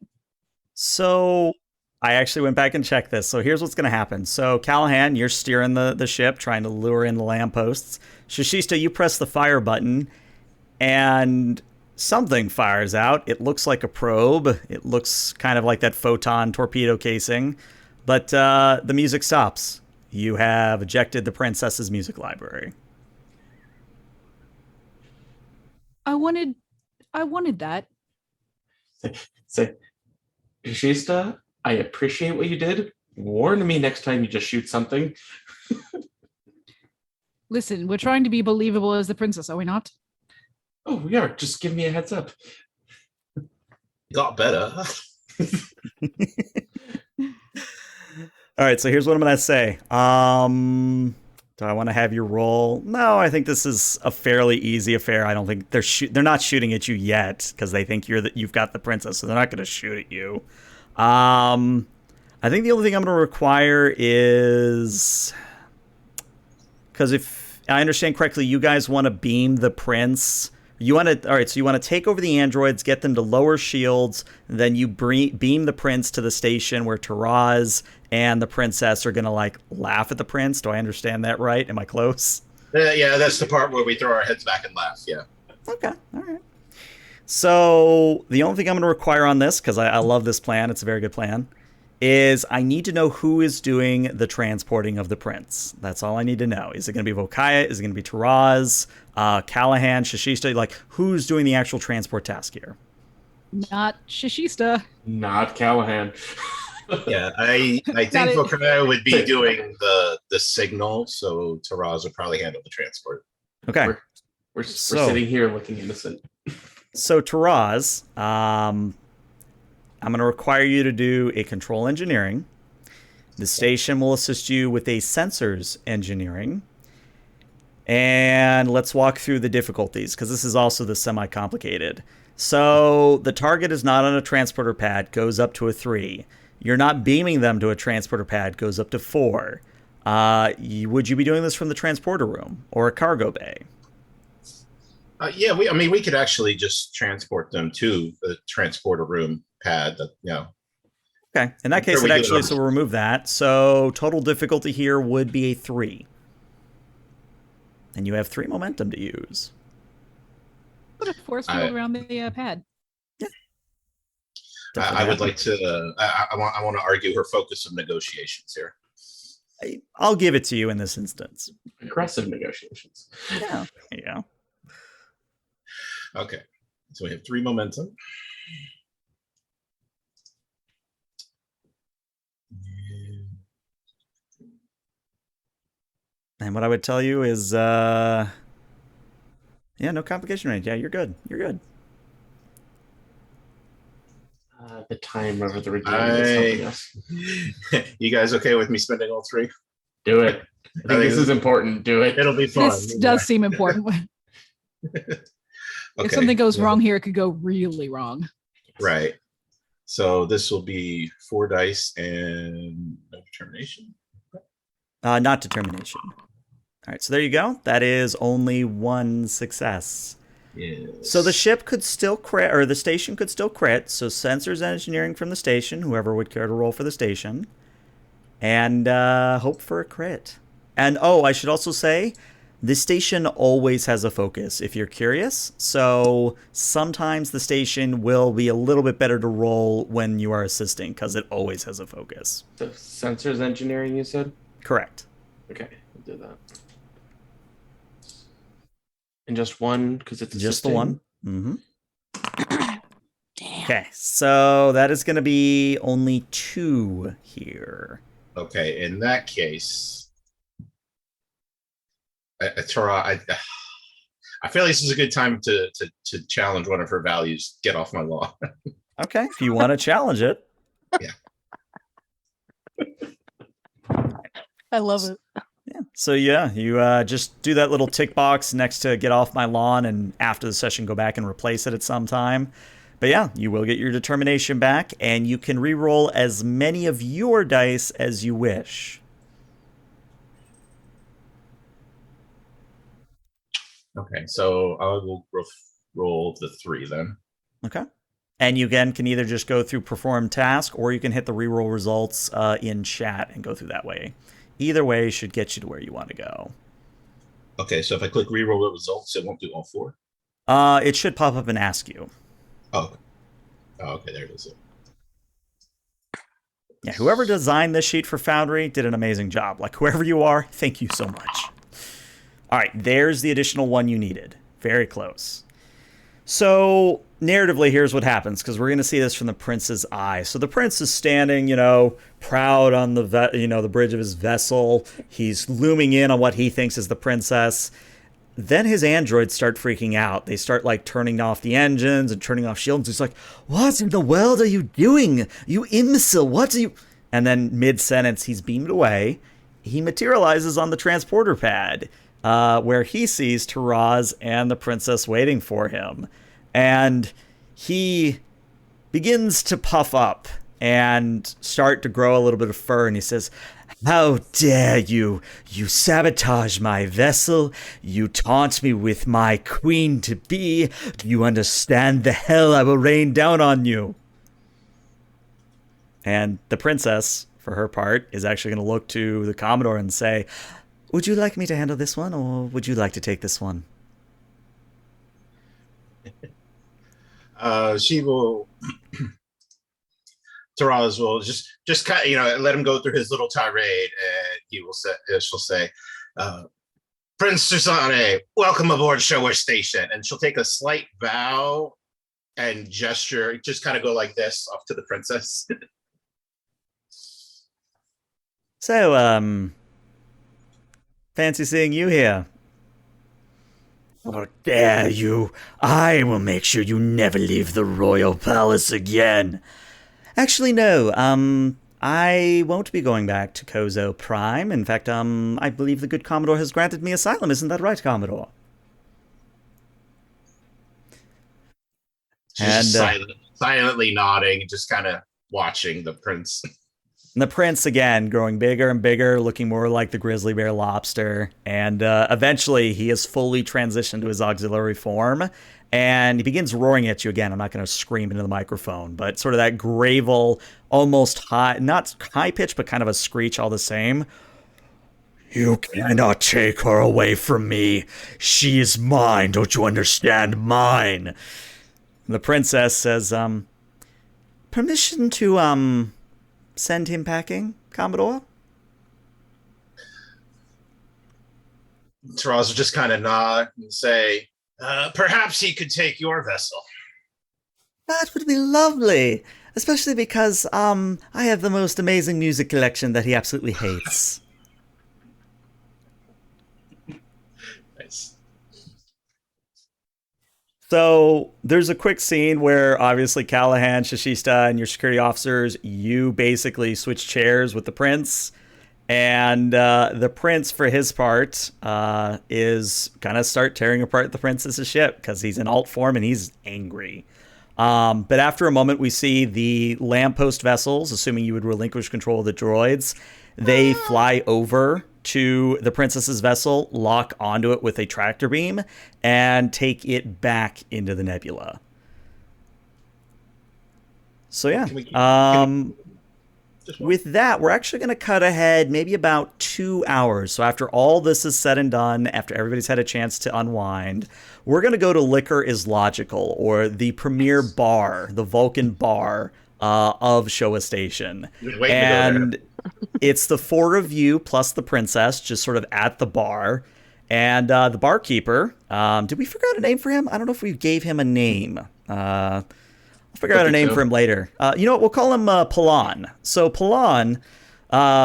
So I actually went back and checked this. So here's what's going to happen. So Callahan, you're steering the ship, trying to lure in the lampposts. Shishista, you press the fire button, and something fires out. It looks like a probe. It looks kind of like that photon torpedo casing. But the music stops. You have ejected the princess's music library. I wanted that. Say, Shista, I appreciate what you did. Warn me next time you just shoot something. Listen, we're trying to be believable as the princess, are we not? Oh, we are. Just give me a heads up. Got better. All right, so here's what I'm going to say. Do I want to have you roll? No, I think this is a fairly easy affair. I don't think they're not shooting at you yet because they think you've got the princess, so they're not going to shoot at you. I think the only thing I'm going to require is, because if I understand correctly, you guys want to beam the prince. So you want to take over the androids, get them to lower shields, and then you beam the prince to the station where Taraz and the princess are going to laugh at the prince. Do I understand that right? Am I close? Yeah, that's the part where we throw our heads back and laugh. Yeah. Okay. All right. So the only thing I'm going to require on this, because I love this plan, it's a very good plan, is I need to know who is doing the transporting of the prince. That's all I need to know. Is it going to be Vokaya? Is it going to be Taraz? Callahan? Shishista? Who's doing the actual transport task here? Not Shishista. Not Callahan. Yeah, I think Vokaya would be doing the signal, so Taraz would probably handle the transport. Okay. We're sitting here looking innocent. So Taraz, I'm going to require you to do a control engineering. The station will assist you with a sensors engineering. And let's walk through the difficulties, because this is also the semi-complicated. So the target is not on a transporter pad, goes up to a 3. You're not beaming them to a transporter pad, goes up to 4. Would you be doing this from the transporter room or a cargo bay? Yeah, we could actually just transport them to the transporter room pad. Okay, in that case, so we'll remove that. So total difficulty here would be a 3. And you have 3 momentum to use. Put a force field around the pad. Yeah. I would like to. I want to argue her focus of negotiations here. I'll give it to you in this instance. Aggressive negotiations. Yeah. There you go. Okay, so we have 3 momentum. And what I would tell you is, no complication range. Yeah, you're good. You're good. The time over the redeem is helping us. You guys okay with me spending all 3? Do it. I think this is important. Do it. It'll be fun. This does seem important. Okay. If something goes wrong here, it could go really wrong. Right. So this will be 4 dice and no determination. Not determination. All right, so there you go. That is only 1 success. Yes. So the ship could still crit, or the station could still crit. So sensors engineering from the station, whoever would care to roll for the station, and hope for a crit. And I should also say, the station always has a focus, if you're curious. So sometimes the station will be a little bit better to roll when you are assisting, because it always has a focus. So sensors engineering, you said? Correct. Okay, I'll do that. And just 1, because it's just assisting? the 1. Mm-hmm. Damn. Okay, so that is going to be only 2 here. Okay, in that case, Tara, I feel like this is a good time to challenge one of her values. Get off my lawn. Okay, if you want to challenge it. Yeah. I love it. Yeah. So yeah, you just do that little tick box next to get off my lawn, and after the session, go back and replace it at some time. But yeah, you will get your determination back, and you can re-roll as many of your dice as you wish. Okay, so I will roll the 3 then. Okay. And you again can either just go through perform task, or you can hit the reroll results in chat and go through that way. Either way should get you to where you want to go. Okay, so if I click reroll the results, it won't do all 4? It should pop up and ask you. Oh, okay, there it is. Yeah, whoever designed this sheet for Foundry did an amazing job. Like, whoever you are, thank you so much. All right, there's the additional one you needed. Very close. So, narratively, here's what happens, because we're going to see this from the prince's eye. So the prince is standing, proud on the the bridge of his vessel. He's looming in on what he thinks is the princess. Then his androids start freaking out. They start turning off the engines and turning off shields. He's like, "What in the world are you doing? You imbecile! What are you?" And then mid-sentence, he's beamed away. He materializes on the transporter pad, where he sees Taraz and the princess waiting for him. And he begins to puff up and start to grow a little bit of fur. And he says, "How dare you? You sabotage my vessel. You taunt me with my queen-to-be. Do you understand the hell I will rain down on you?" And the princess, for her part, is actually going to look to the Commodore and say, "Would you like me to handle this one, or would you like to take this one?" She will. Taraz will just kind of, let him go through his little tirade, and she'll say, "Prince Susane, welcome aboard Showa Station." And she'll take a slight bow and gesture, just kind of go like this off to the princess. So, fancy seeing you here. How dare you? I will make sure you never leave the royal palace again. Actually, no. I won't be going back to Kozo Prime. In fact, I believe the good Commodore has granted me asylum. Isn't that right, Commodore? She's silently nodding, just kind of watching the prince. And the prince, again, growing bigger and bigger, looking more like the grizzly bear lobster. And eventually, he has fully transitioned to his auxiliary form. And he begins roaring at you again. I'm not going to scream into the microphone, but sort of that gravel, almost high, not high pitch, but kind of a screech all the same. "You cannot take her away from me. She is mine. Don't you understand? Mine." And the princess says, "Permission to, send him packing, Commodore?" Taraz will just kind of nod and say, "Perhaps he could take your vessel." That would be lovely, especially because I have the most amazing music collection that he absolutely hates. Nice. So there's a quick scene where obviously Callahan, Shishista, and your security officers, you basically switch chairs with the prince. And the prince, for his part, is going to start tearing apart the princess's ship because he's in alt form and he's angry. But after a moment, we see the lamppost vessels, assuming you would relinquish control of the droids. They fly over to the princess's vessel, lock onto it with a tractor beam, and take it back into the nebula. So yeah, with that, we're actually going to cut ahead maybe about 2 hours. So after all this is said and done, after everybody's had a chance to unwind, we're going to go to Liquor is Logical, or the premier bar, the Vulcan bar of Showa Station. And it's the 4 of you plus the princess just sort of at the bar. And the barkeeper, did we figure out a name for him? I don't know if we gave him a name. I'll figure out a name for him later. You know what? We'll call him Palan. So Palan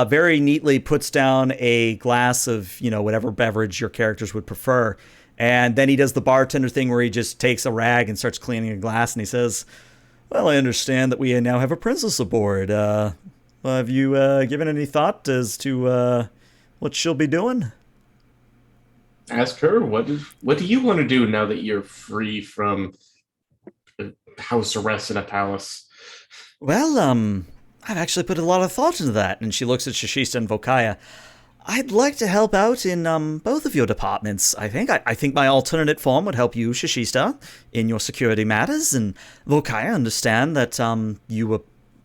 very neatly puts down a glass of, whatever beverage your characters would prefer. And then he does the bartender thing where he just takes a rag and starts cleaning a glass. And he says, "Well, I understand that we now have a princess aboard. Have you given any thought as to what she'll be doing. Ask her what do you want to do now that you're free from house arrest in a palace? Well, I've actually put a lot of thought into that. And she looks at Shishista and Vokaya. I'd like to help out in both of your departments, I think. I think my alternate form would help you, Shishista, in your security matters. And Vokaya, understand that you were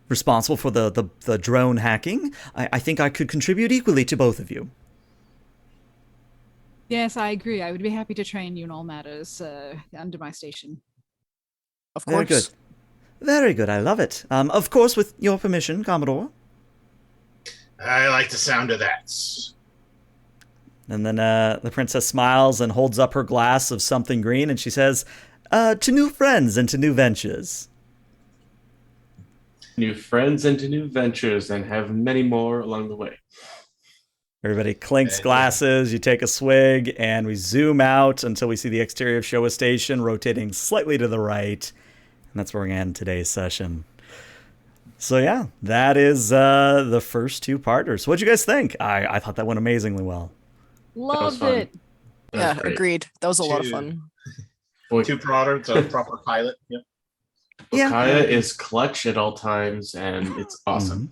responsible for the drone hacking. I think I could contribute equally to both of you. Yes, I agree. I would be happy to train you in all matters under my station. Of Very course. good. Very good. I love it. Of course, with your permission, Commodore. I like the sound of that. And then the princess smiles and holds up her glass of something green, and she says, to new friends and to new ventures. New friends and to new ventures, and have many more along the way. Everybody clinks glasses, you take a swig, and we zoom out until we see the exterior of Showa Station rotating slightly to the right. And that's where we're going to end today's session. So yeah, that is the first two partners. What'd you guys think? I thought that went amazingly well. Loved fun. it. Yeah, Great. agreed. That was a lot of Two. fun. Boy, Two products, a proper pilot. Yep. Kaya is clutch at all times, and it's awesome.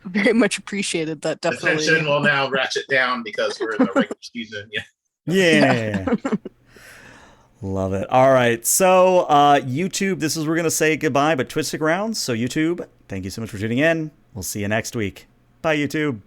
Very much appreciated that, The definitely. tension will now ratchet down because we're in the regular season. Yeah. Yeah. Love it. All right. So YouTube, this is where we're going to say goodbye, but Twitch stick around. So YouTube, thank you so much for tuning in. We'll see you next week. Bye, YouTube.